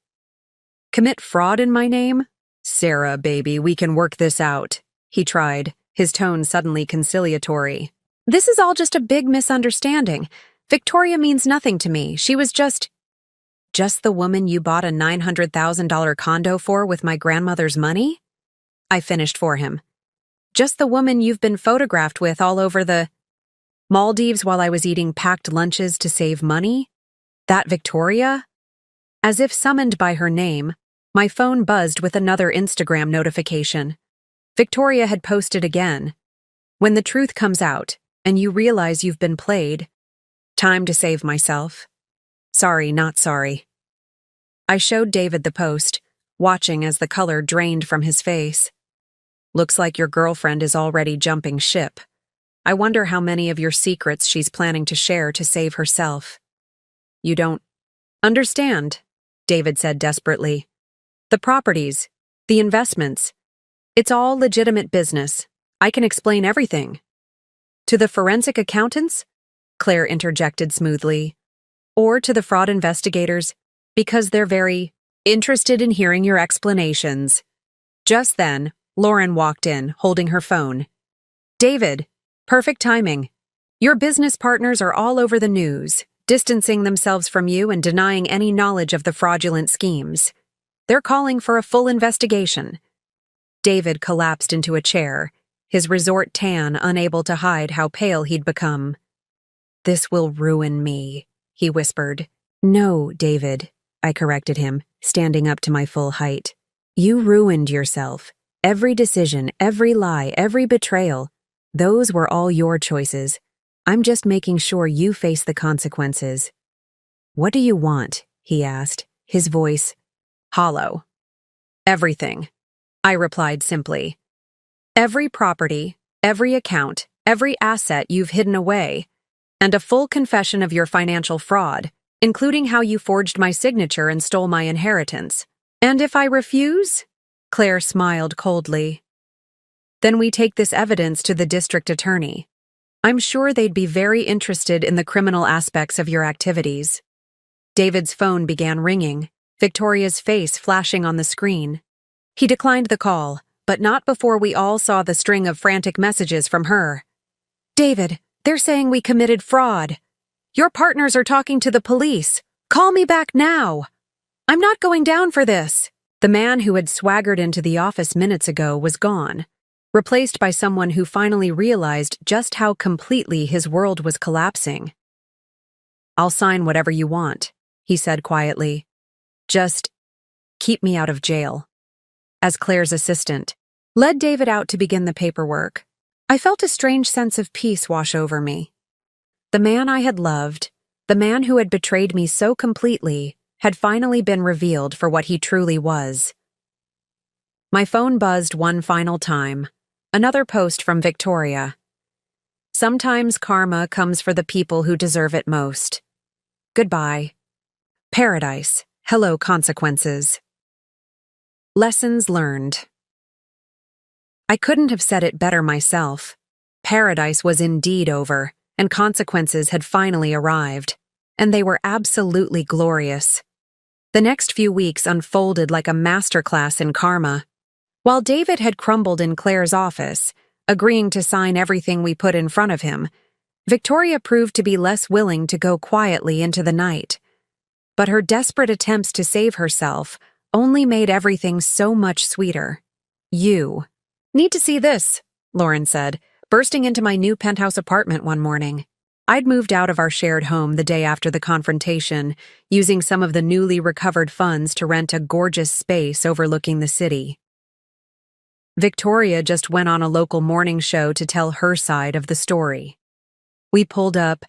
commit fraud in my name." "Sarah, baby, we can work this out," he tried, his tone suddenly conciliatory. "This is all just a big misunderstanding. Victoria means nothing to me. She was just the woman you bought a $900,000 condo for with my grandmother's money?" I finished for him. "Just the woman you've been photographed with all over the Maldives while I was eating packed lunches to save money? That Victoria?" As if summoned by her name, my phone buzzed with another Instagram notification. Victoria had posted again. "When the truth comes out, and you realize you've been played, time to save myself. Sorry, not sorry." I showed David the post, watching as the color drained from his face. "Looks like your girlfriend is already jumping ship. I wonder how many of your secrets she's planning to share to save herself." "You don't understand," David said desperately. "The properties, the investments, it's all legitimate business. I can explain everything." "To the forensic accountants?" Claire interjected smoothly. "Or to the fraud investigators, because they're very interested in hearing your explanations." Just then, Lauren walked in, holding her phone. "David, perfect timing. Your business partners are all over the news, distancing themselves from you and denying any knowledge of the fraudulent schemes. They're calling for a full investigation." David collapsed into a chair, his resort tan unable to hide how pale he'd become. "This will ruin me," he whispered. "No, David," I corrected him, standing up to my full height. "You ruined yourself. Every decision, every lie, every betrayal, those were all your choices. I'm just making sure you face the consequences." "What do you want?" he asked, his voice hollow. "Everything," I replied simply. "Every property, every account, every asset you've hidden away, and a full confession of your financial fraud, including how you forged my signature and stole my inheritance. And if I refuse?" Claire smiled coldly. "Then we take this evidence to the district attorney. I'm sure they'd be very interested in the criminal aspects of your activities." David's phone began ringing, Victoria's face flashing on the screen. He declined the call, but not before we all saw the string of frantic messages from her. "David, they're saying we committed fraud. Your partners are talking to the police. Call me back now. I'm not going down for this." The man who had swaggered into the office minutes ago was gone, replaced by someone who finally realized just how completely his world was collapsing. "I'll sign whatever you want," he said quietly. "Just keep me out of jail." As Claire's assistant, led David out to begin the paperwork. I felt a strange sense of peace wash over me. The man I had loved, the man who had betrayed me so completely, had finally been revealed for what he truly was. My phone buzzed one final time. Another post from Victoria. Sometimes karma comes for the people who deserve it most. Goodbye. Paradise. Hello, consequences. Lessons learned. I couldn't have said it better myself. Paradise was indeed over, and consequences had finally arrived, and they were absolutely glorious. The next few weeks unfolded like a masterclass in karma. While David had crumbled in Claire's office, agreeing to sign everything we put in front of him, Victoria proved to be less willing to go quietly into the night. But her desperate attempts to save herself only made everything so much sweeter. You need to see this, Lauren said, bursting into my new penthouse apartment one morning. I'd moved out of our shared home the day after the confrontation, using some of the newly recovered funds to rent a gorgeous space overlooking the city. Victoria just went on a local morning show to tell her side of the story. We pulled up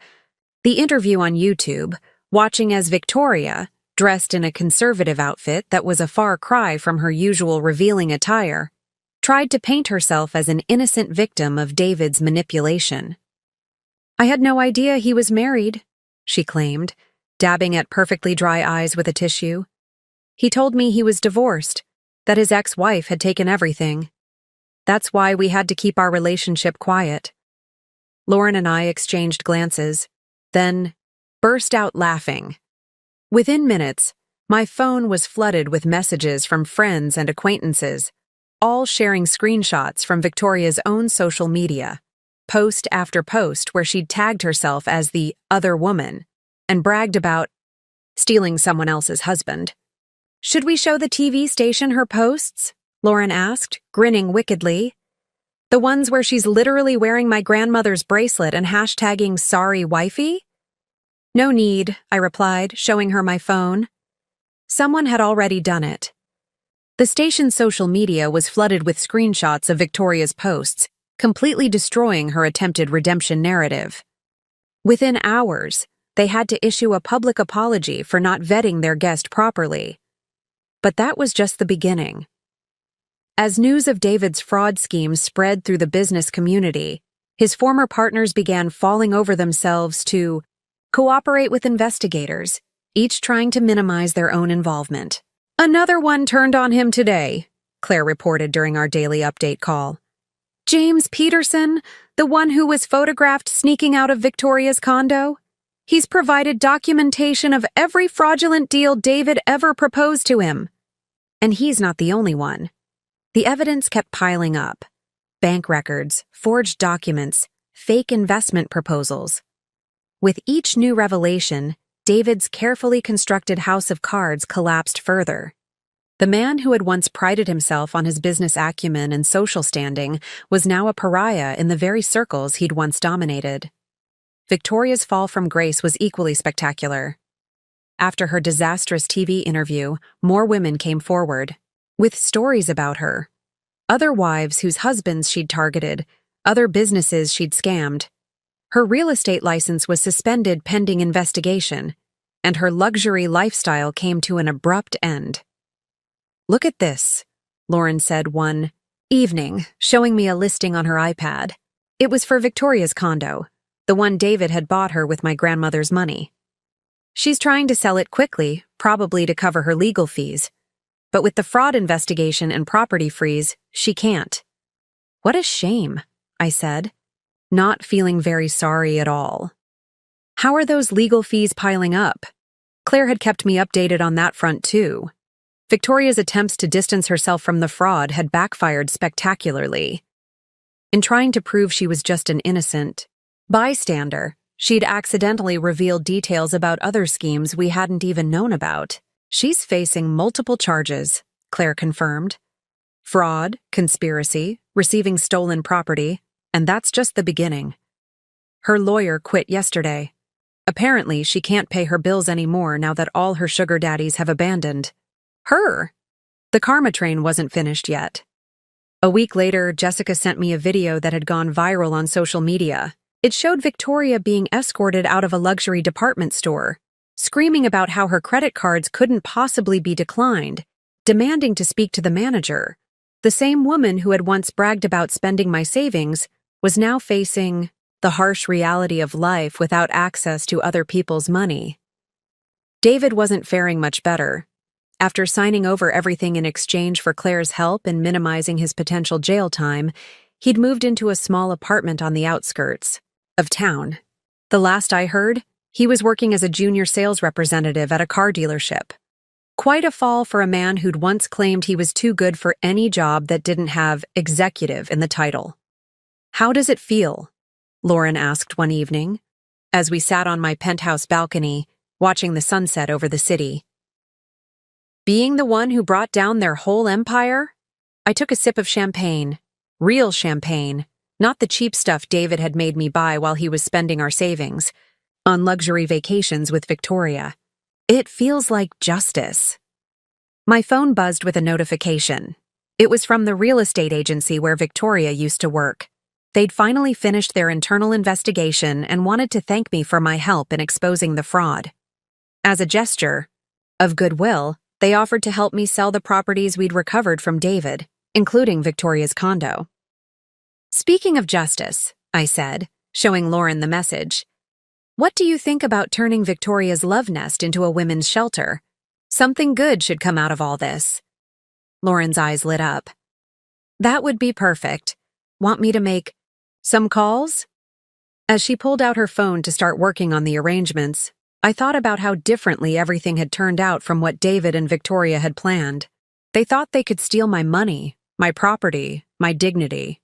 the interview on YouTube, watching as Victoria, dressed in a conservative outfit that was a far cry from her usual revealing attire, tried to paint herself as an innocent victim of David's manipulation. I had no idea he was married, she claimed, dabbing at perfectly dry eyes with a tissue. He told me he was divorced, that his ex-wife had taken everything. That's why we had to keep our relationship quiet. Lauren and I exchanged glances, then burst out laughing. Within minutes, my phone was flooded with messages from friends and acquaintances, all sharing screenshots from Victoria's own social media, post after post where she'd tagged herself as the other woman and bragged about stealing someone else's husband. Should we show the TV station her posts? Lauren asked, grinning wickedly. The ones where she's literally wearing my grandmother's bracelet and hashtagging sorry wifey? No need, I replied, showing her my phone. Someone had already done it. The station's social media was flooded with screenshots of Victoria's posts, completely destroying her attempted redemption narrative. Within hours, they had to issue a public apology for not vetting their guest properly. But that was just the beginning. As news of David's fraud schemes spread through the business community, his former partners began falling over themselves to cooperate with investigators, each trying to minimize their own involvement. Another one turned on him today, Claire reported during our daily update call. James Peterson, the one who was photographed sneaking out of Victoria's condo? He's provided documentation of every fraudulent deal David ever proposed to him. And he's not the only one. The evidence kept piling up. Bank records, forged documents, fake investment proposals. With each new revelation, David's carefully constructed house of cards collapsed further. The man who had once prided himself on his business acumen and social standing was now a pariah in the very circles he'd once dominated. Victoria's fall from grace was equally spectacular. After her disastrous TV interview, more women came forward, with stories about her. Other wives whose husbands she'd targeted, other businesses she'd scammed. Her real estate license was suspended pending investigation, and her luxury lifestyle came to an abrupt end. Look at this, Lauren said one evening, showing me a listing on her iPad. It was for Victoria's condo, the one David had bought her with my grandmother's money. She's trying to sell it quickly, probably to cover her legal fees. But with the fraud investigation and property freeze, she can't. What a shame, I said, not feeling very sorry at all. How are those legal fees piling up? Claire had kept me updated on that front too. Victoria's attempts to distance herself from the fraud had backfired spectacularly. In trying to prove she was just an innocent bystander, she'd accidentally revealed details about other schemes we hadn't even known about. She's facing multiple charges, Claire confirmed. Fraud, conspiracy, receiving stolen property, and that's just the beginning. Her lawyer quit yesterday. Apparently, she can't pay her bills anymore now that all her sugar daddies have abandoned her. The karma train wasn't finished yet. A week later, Jessica sent me a video that had gone viral on social media. It showed Victoria being escorted out of a luxury department store, screaming about how her credit cards couldn't possibly be declined, demanding to speak to the manager. The same woman who had once bragged about spending my savings was now facing the harsh reality of life without access to other people's money. David wasn't faring much better. After signing over everything in exchange for Claire's help in minimizing his potential jail time, he'd moved into a small apartment on the outskirts of town. The last I heard, he was working as a junior sales representative at a car dealership. Quite a fall for a man who'd once claimed he was too good for any job that didn't have executive in the title. "How does it feel?" Lauren asked one evening, as we sat on my penthouse balcony, watching the sunset over the city. "Being the one who brought down their whole empire?" I took a sip of champagne. Real champagne, not the cheap stuff David had made me buy while he was spending our savings on luxury vacations with Victoria. "It feels like justice." My phone buzzed with a notification. It was from the real estate agency where Victoria used to work. They'd finally finished their internal investigation and wanted to thank me for my help in exposing the fraud. As a gesture of goodwill, they offered to help me sell the properties we'd recovered from David, including Victoria's condo. "Speaking of justice," I said, showing Lauren the message, "what do you think about turning Victoria's love nest into a women's shelter? Something good should come out of all this." Lauren's eyes lit up. "That would be perfect. Want me to make some calls?" As she pulled out her phone to start working on the arrangements, I thought about how differently everything had turned out from what David and Victoria had planned. They thought they could steal my money, my property, my dignity.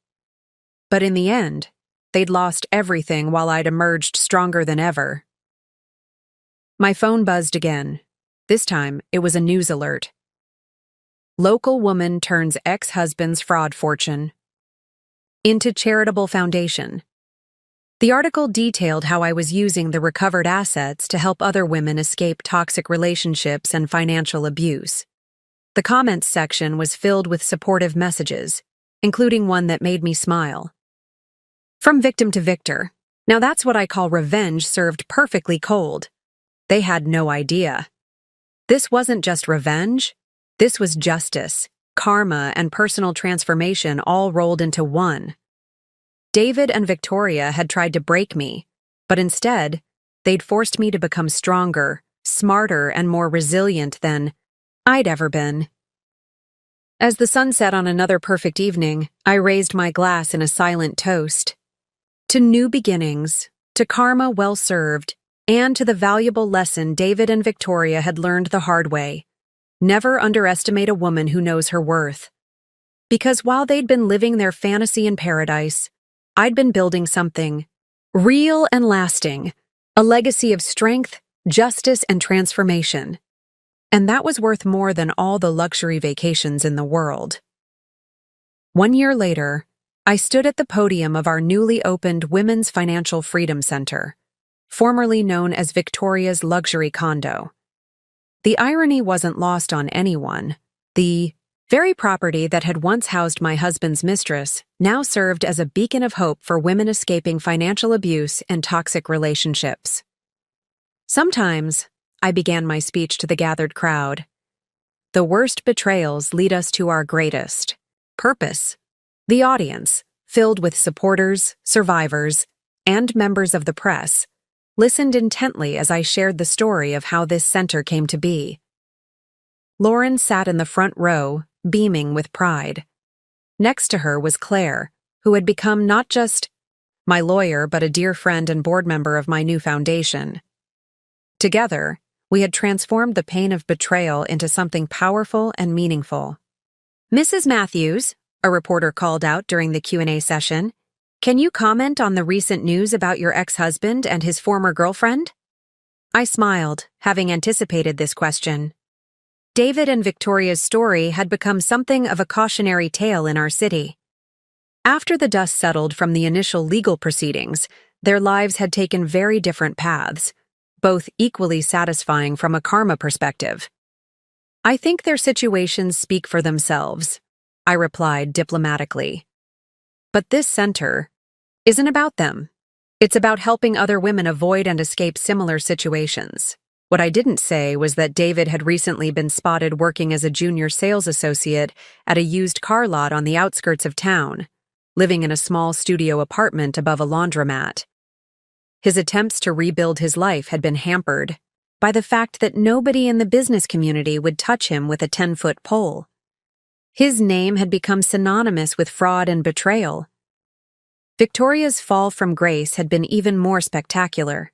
But in the end, they'd lost everything while I'd emerged stronger than ever. My phone buzzed again. This time, it was a news alert. "Local woman turns ex-husband's fraud fortune into charitable foundation." The article detailed how I was using the recovered assets to help other women escape toxic relationships and financial abuse. The comments section was filled with supportive messages, including one that made me smile. "From victim to victor. Now that's what I call revenge served perfectly cold." They had no idea. This wasn't just revenge. This was justice, karma, and personal transformation all rolled into one. David and Victoria had tried to break me, but instead, they'd forced me to become stronger, smarter, and more resilient than I'd ever been. As the sun set on another perfect evening, I raised my glass in a silent toast. To new beginnings, to karma well served, and to the valuable lesson David and Victoria had learned the hard way. Never underestimate a woman who knows her worth. Because while they'd been living their fantasy in paradise, I'd been building something real and lasting, a legacy of strength, justice, and transformation. And that was worth more than all the luxury vacations in the world. 1 year later, I stood at the podium of our newly opened Women's Financial Freedom Center, formerly known as Victoria's Luxury Condo. The irony wasn't lost on anyone. The very property that had once housed my husband's mistress now served as a beacon of hope for women escaping financial abuse and toxic relationships. Sometimes, I began my speech to the gathered crowd, the worst betrayals lead us to our greatest purpose. The audience, filled with supporters, survivors, and members of the press, listened intently as I shared the story of how this center came to be. Lauren sat in the front row, beaming with pride. Next to her was Claire, who had become not just my lawyer but a dear friend and board member of my new foundation. Together, we had transformed the pain of betrayal into something powerful and meaningful. "Mrs. Matthews," a reporter called out during the Q&A session, "can you comment on the recent news about your ex-husband and his former girlfriend?" I smiled, having anticipated this question. David and Victoria's story had become something of a cautionary tale in our city. After the dust settled from the initial legal proceedings, their lives had taken very different paths, both equally satisfying from a karma perspective. I think their situations speak for themselves. I replied diplomatically. But this center isn't about them. It's about helping other women avoid and escape similar situations. What I didn't say was that David had recently been spotted working as a junior sales associate at a used car lot on the outskirts of town, living in a small studio apartment above a laundromat. His attempts to rebuild his life had been hampered by the fact that nobody in the business community would touch him with a 10-foot pole. His name had become synonymous with fraud and betrayal. Victoria's fall from grace had been even more spectacular.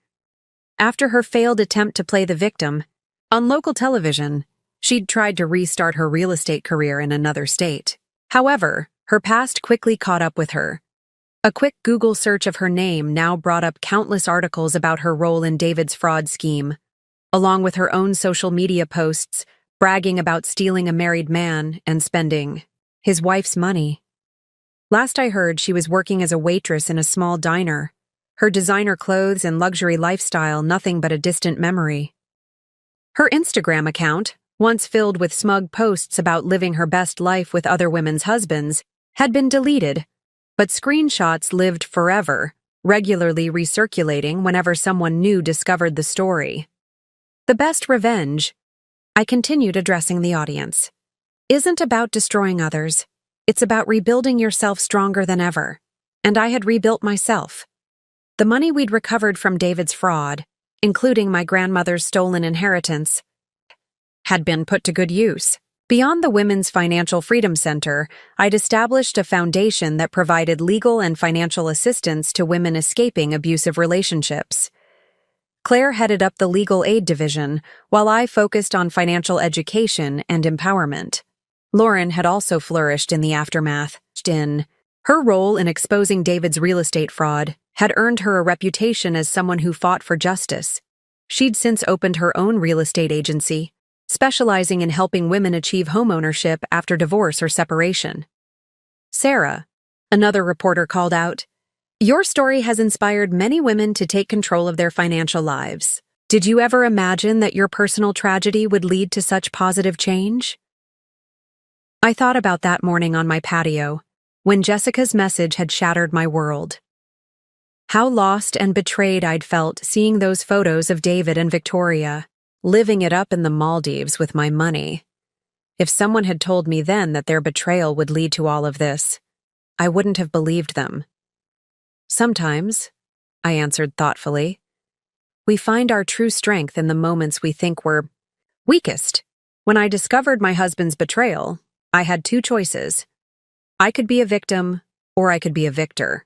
After her failed attempt to play the victim, on local television, she'd tried to restart her real estate career in another state. However, her past quickly caught up with her. A quick Google search of her name now brought up countless articles about her role in David's fraud scheme, along with her own social media posts bragging about stealing a married man and spending his wife's money. Last I heard, she was working as a waitress in a small diner, her designer clothes and luxury lifestyle nothing but a distant memory. Her Instagram account, once filled with smug posts about living her best life with other women's husbands, had been deleted, but screenshots lived forever, regularly recirculating whenever someone new discovered the story. The best revenge, I continued addressing the audience, isn't about destroying others. It's about rebuilding yourself stronger than ever. And I had rebuilt myself. The money we'd recovered from David's fraud, including my grandmother's stolen inheritance, had been put to good use. Beyond the Women's Financial Freedom Center, I'd established a foundation that provided legal and financial assistance to women escaping abusive relationships. Claire headed up the legal aid division, while I focused on financial education and empowerment. Lauren had also flourished in the aftermath. Her role in exposing David's real estate fraud had earned her a reputation as someone who fought for justice. She'd since opened her own real estate agency, specializing in helping women achieve homeownership after divorce or separation. Sarah, another reporter, called out, "Your story has inspired many women to take control of their financial lives. Did you ever imagine that your personal tragedy would lead to such positive change?" I thought about that morning on my patio, when Jessica's message had shattered my world. How lost and betrayed I'd felt seeing those photos of David and Victoria, living it up in the Maldives with my money. If someone had told me then that their betrayal would lead to all of this, I wouldn't have believed them. Sometimes, I answered thoughtfully, we find our true strength in the moments we think we're weakest. When I discovered my husband's betrayal, I had two choices. I could be a victim, or I could be a victor.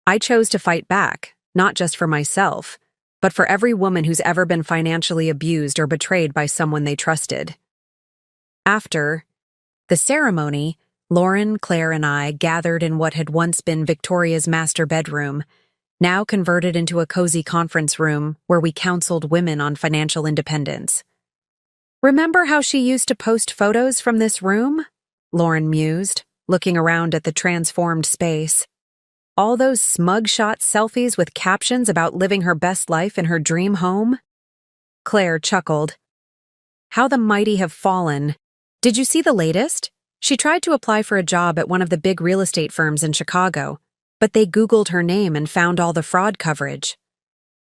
I chose to fight back, not just for myself, but for every woman who's ever been financially abused or betrayed by someone they trusted. After the ceremony, Lauren, Claire, and I gathered in what had once been Victoria's master bedroom, now converted into a cozy conference room where we counseled women on financial independence. "Remember how she used to post photos from this room?" Lauren mused, looking around at the transformed space. "All those smug-shot selfies with captions about living her best life in her dream home?" Claire chuckled. "How the mighty have fallen. Did you see the latest? She tried to apply for a job at one of the big real estate firms in Chicago, but they Googled her name and found all the fraud coverage."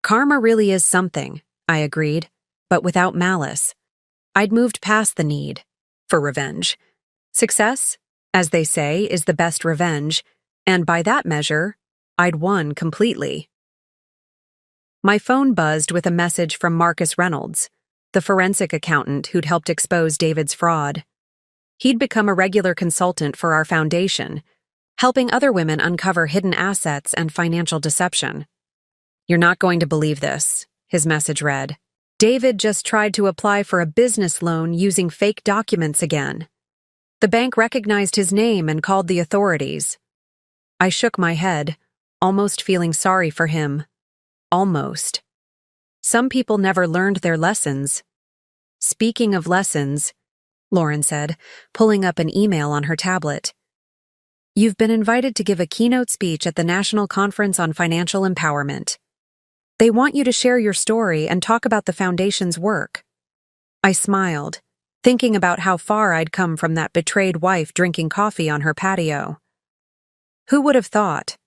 "Karma really is something," I agreed, but without malice. I'd moved past the need for revenge. Success, as they say, is the best revenge, and by that measure, I'd won completely. My phone buzzed with a message from Marcus Reynolds, the forensic accountant who'd helped expose David's fraud. He'd become a regular consultant for our foundation, helping other women uncover hidden assets and financial deception. "You're not going to believe this," his message read. "David just tried to apply for a business loan using fake documents again. The bank recognized his name and called the authorities." I shook my head, almost feeling sorry for him. Almost. Some people never learned their lessons. "Speaking of lessons," Lauren said, pulling up an email on her tablet, "you've been invited to give a keynote speech at the National Conference on Financial Empowerment. They want you to share your story and talk about the Foundation's work." I smiled. thinking about how far I'd come from that betrayed wife drinking coffee on her patio. Who would have thought?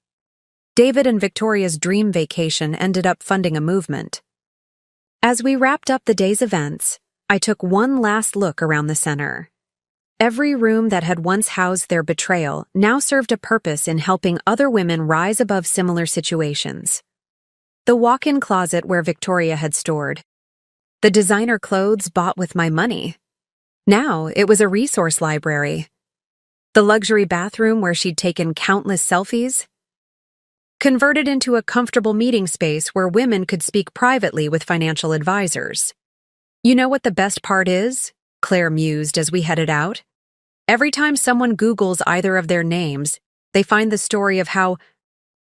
David and Victoria's dream vacation ended up funding a movement. As we wrapped up the day's events, I took one last look around the center. Every room that had once housed their betrayal now served a purpose in helping other women rise above similar situations. The walk-in closet where Victoria had stored. The designer clothes bought with my money. Now it was a resource library. The luxury bathroom where she'd taken countless selfies. Converted into a comfortable meeting space where women could speak privately with financial advisors. You know what the best part is? Claire mused as we headed out. Every time someone Googles either of their names, they find the story of how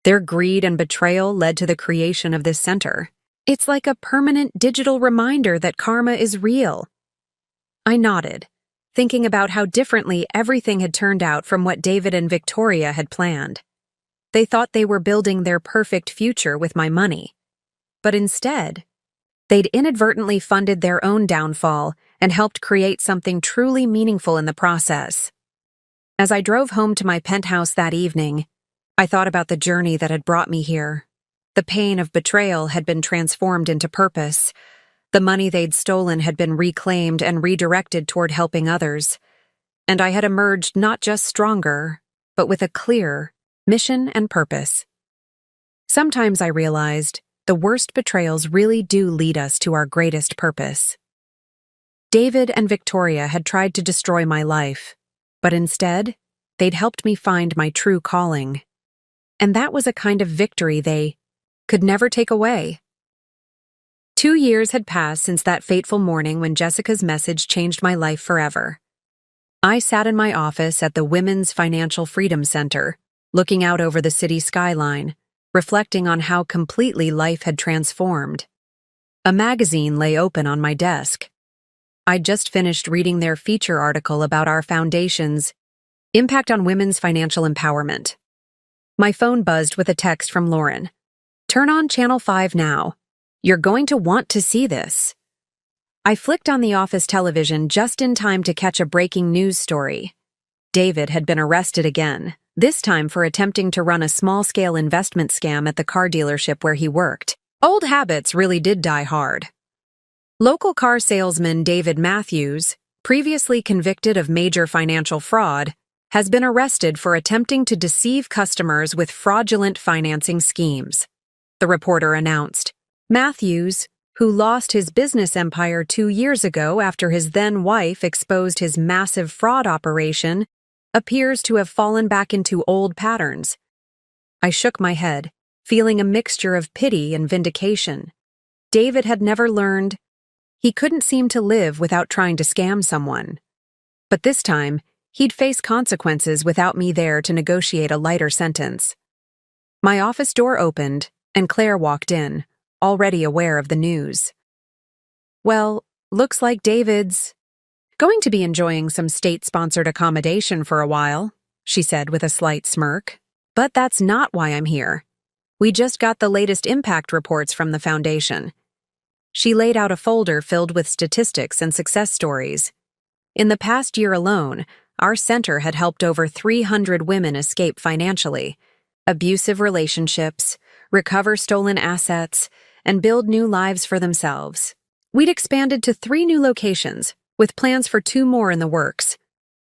their greed and betrayal led to the creation of this center. It's like a permanent digital reminder that karma is real. I nodded, thinking about how differently everything had turned out from what David and Victoria had planned. They thought they were building their perfect future with my money. But instead, they'd inadvertently funded their own downfall and helped create something truly meaningful in the process. As I drove home to my penthouse that evening, I thought about the journey that had brought me here. The pain of betrayal had been transformed into purpose. The money they'd stolen had been reclaimed and redirected toward helping others. And I had emerged not just stronger, but with a clear mission and purpose. Sometimes I realized the worst betrayals really do lead us to our greatest purpose. David and Victoria had tried to destroy my life, but instead, they'd helped me find my true calling. And that was a kind of victory they could never take away. 2 years had passed since that fateful morning when Jessica's message changed my life forever. I sat in my office at the Women's Financial Freedom Center, looking out over the city skyline, reflecting on how completely life had transformed. A magazine lay open on my desk. I'd just finished reading their feature article about our foundation's impact on women's financial empowerment. My phone buzzed with a text from Lauren. "Turn on Channel 5 now. You're going to want to see this." I flicked on the office television just in time to catch a breaking news story. David had been arrested again, this time for attempting to run a small-scale investment scam at the car dealership where he worked. Old habits really did die hard. Local car salesman David Matthews, previously convicted of major financial fraud, has been arrested for attempting to deceive customers with fraudulent financing schemes, the reporter announced. Matthews, who lost his business empire 2 years ago after his then-wife exposed his massive fraud operation, appears to have fallen back into old patterns. I shook my head, feeling a mixture of pity and vindication. David had never learned. He couldn't seem to live without trying to scam someone. But this time, he'd face consequences without me there to negotiate a lighter sentence. My office door opened, and Claire walked in, already aware of the news. "Well, looks like David's going to be enjoying some state-sponsored accommodation for a while," she said with a slight smirk. "But that's not why I'm here. We just got the latest impact reports from the foundation." She laid out a folder filled with statistics and success stories. In the past year alone, our center had helped over 300 women escape financially, abusive relationships, recover stolen assets, and build new lives for themselves. We'd expanded to 3 new locations, with plans for 2 more in the works.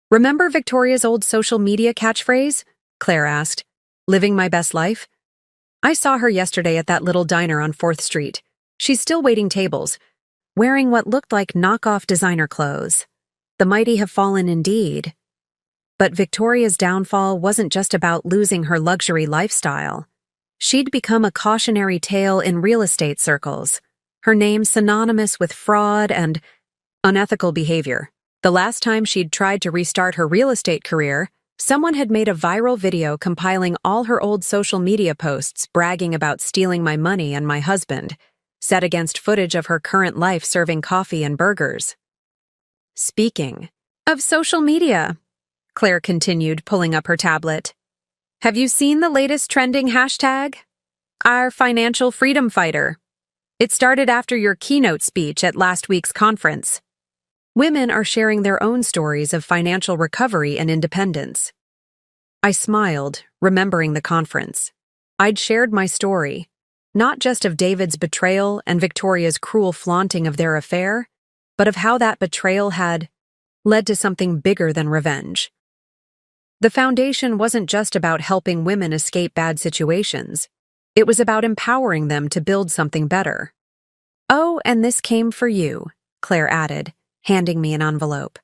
"Remember Victoria's old social media catchphrase?" Claire asked. "Living my best life?" I saw her yesterday at that little diner on 4th Street. She's still waiting tables, wearing what looked like knockoff designer clothes. The mighty have fallen indeed. But Victoria's downfall wasn't just about losing her luxury lifestyle. She'd become a cautionary tale in real estate circles, her name synonymous with fraud and unethical behavior. The last time she'd tried to restart her real estate career, someone had made a viral video compiling all her old social media posts bragging about stealing my money and my husband, set against footage of her current life serving coffee and burgers. "Speaking of social media," Claire continued, pulling up her tablet, "have you seen the latest trending hashtag? Our financial freedom fighter. It started after your keynote speech at last week's conference." Women are sharing their own stories of financial recovery and independence. I smiled, remembering the conference. I'd shared my story, not just of David's betrayal and Victoria's cruel flaunting of their affair, but of how that betrayal had led to something bigger than revenge. The foundation wasn't just about helping women escape bad situations. It was about empowering them to build something better. "Oh, and this came for you," Claire added, handing me an envelope.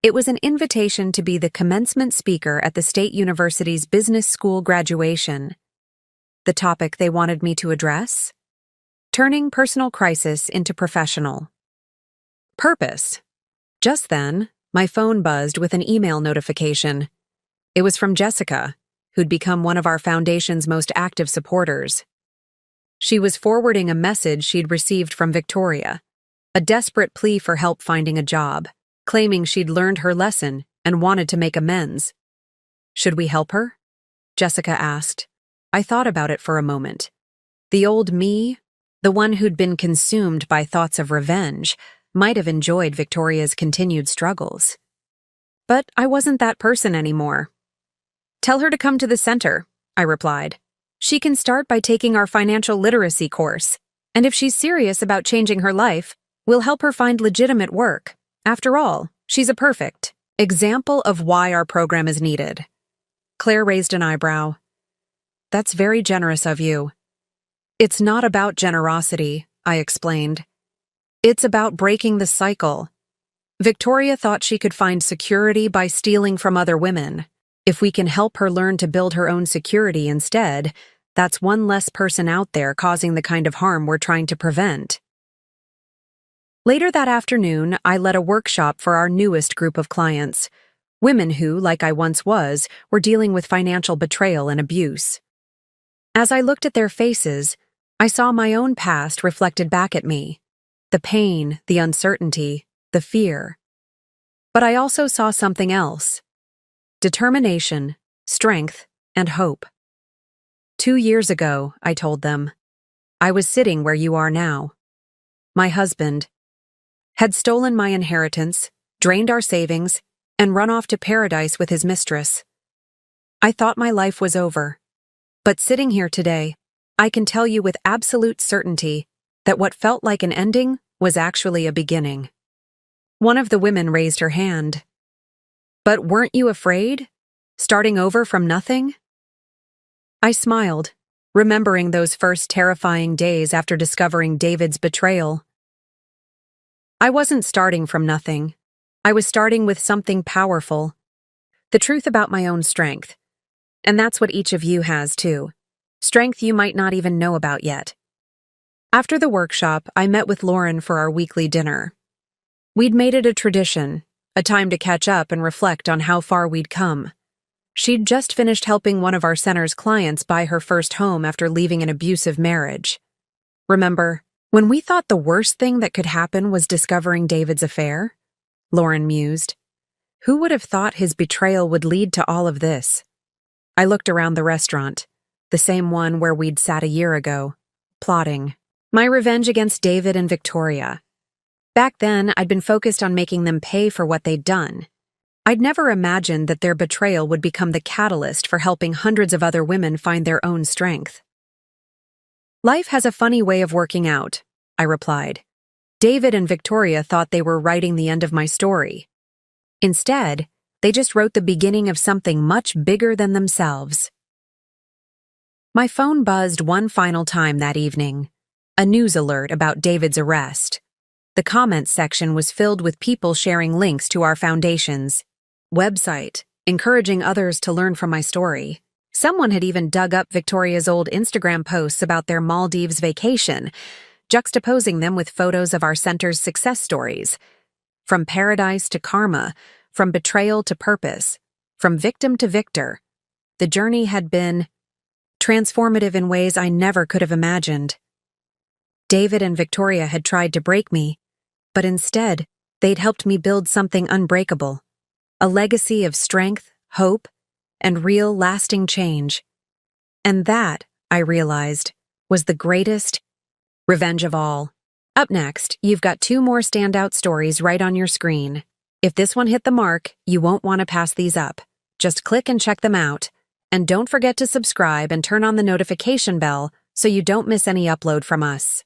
It was an invitation to be the commencement speaker at the State University's business school graduation. The topic they wanted me to address? Turning personal crisis into professional. Purpose. Just then, my phone buzzed with an email notification. It was from Jessica, who'd become one of our foundation's most active supporters. She was forwarding a message she'd received from Victoria, a desperate plea for help finding a job, claiming she'd learned her lesson and wanted to make amends. "Should we help her?" Jessica asked. I thought about it for a moment. The old me, the one who'd been consumed by thoughts of revenge, might have enjoyed Victoria's continued struggles. But I wasn't that person anymore. "Tell her to come to the center," I replied. "She can start by taking our financial literacy course, and if she's serious about changing her life, we'll help her find legitimate work. After all, she's a perfect example of why our program is needed." Claire raised an eyebrow. "That's very generous of you." "It's not about generosity," I explained. "It's about breaking the cycle. Victoria thought she could find security by stealing from other women. If we can help her learn to build her own security instead, that's one less person out there causing the kind of harm we're trying to prevent." Later that afternoon, I led a workshop for our newest group of clients, women who, like I once was, were dealing with financial betrayal and abuse. As I looked at their faces, I saw my own past reflected back at me, the pain, the uncertainty, the fear. But I also saw something else: determination, strength, and hope. 2 years ago, I told them, I was sitting where you are now. My husband had stolen my inheritance, drained our savings, and run off to paradise with his mistress. I thought my life was over. But sitting here today, I can tell you with absolute certainty that what felt like an ending was actually a beginning. One of the women raised her hand. "But weren't you afraid? Starting over from nothing?" I smiled, remembering those first terrifying days after discovering David's betrayal. I wasn't starting from nothing. I was starting with something powerful. The truth about my own strength. And that's what each of you has too. Strength you might not even know about yet. After the workshop, I met with Lauren for our weekly dinner. We'd made it a tradition, a time to catch up and reflect on how far we'd come. She'd just finished helping one of our center's clients buy her first home after leaving an abusive marriage. "Remember, when we thought the worst thing that could happen was discovering David's affair?" Lauren mused. "Who would have thought his betrayal would lead to all of this?" I looked around the restaurant, the same one where we'd sat a year ago, plotting my revenge against David and Victoria. Back then, I'd been focused on making them pay for what they'd done. I'd never imagined that their betrayal would become the catalyst for helping hundreds of other women find their own strength. "Life has a funny way of working out," I replied. "David and Victoria thought they were writing the end of my story. Instead, they just wrote the beginning of something much bigger than themselves." My phone buzzed one final time that evening. A news alert about David's arrest. The comments section was filled with people sharing links to our foundation's website, encouraging others to learn from my story. Someone had even dug up Victoria's old Instagram posts about their Maldives vacation, juxtaposing them with photos of our center's success stories. From paradise to karma, from betrayal to purpose, from victim to victor, the journey had been transformative in ways I never could have imagined. David and Victoria had tried to break me, but instead, they'd helped me build something unbreakable, a legacy of strength, hope, and real lasting change. And that, I realized, was the greatest revenge of all. Up next, you've got 2 more standout stories right on your screen. If this one hit the mark, you won't want to pass these up. Just click and check them out. And don't forget to subscribe and turn on the notification bell so you don't miss any upload from us.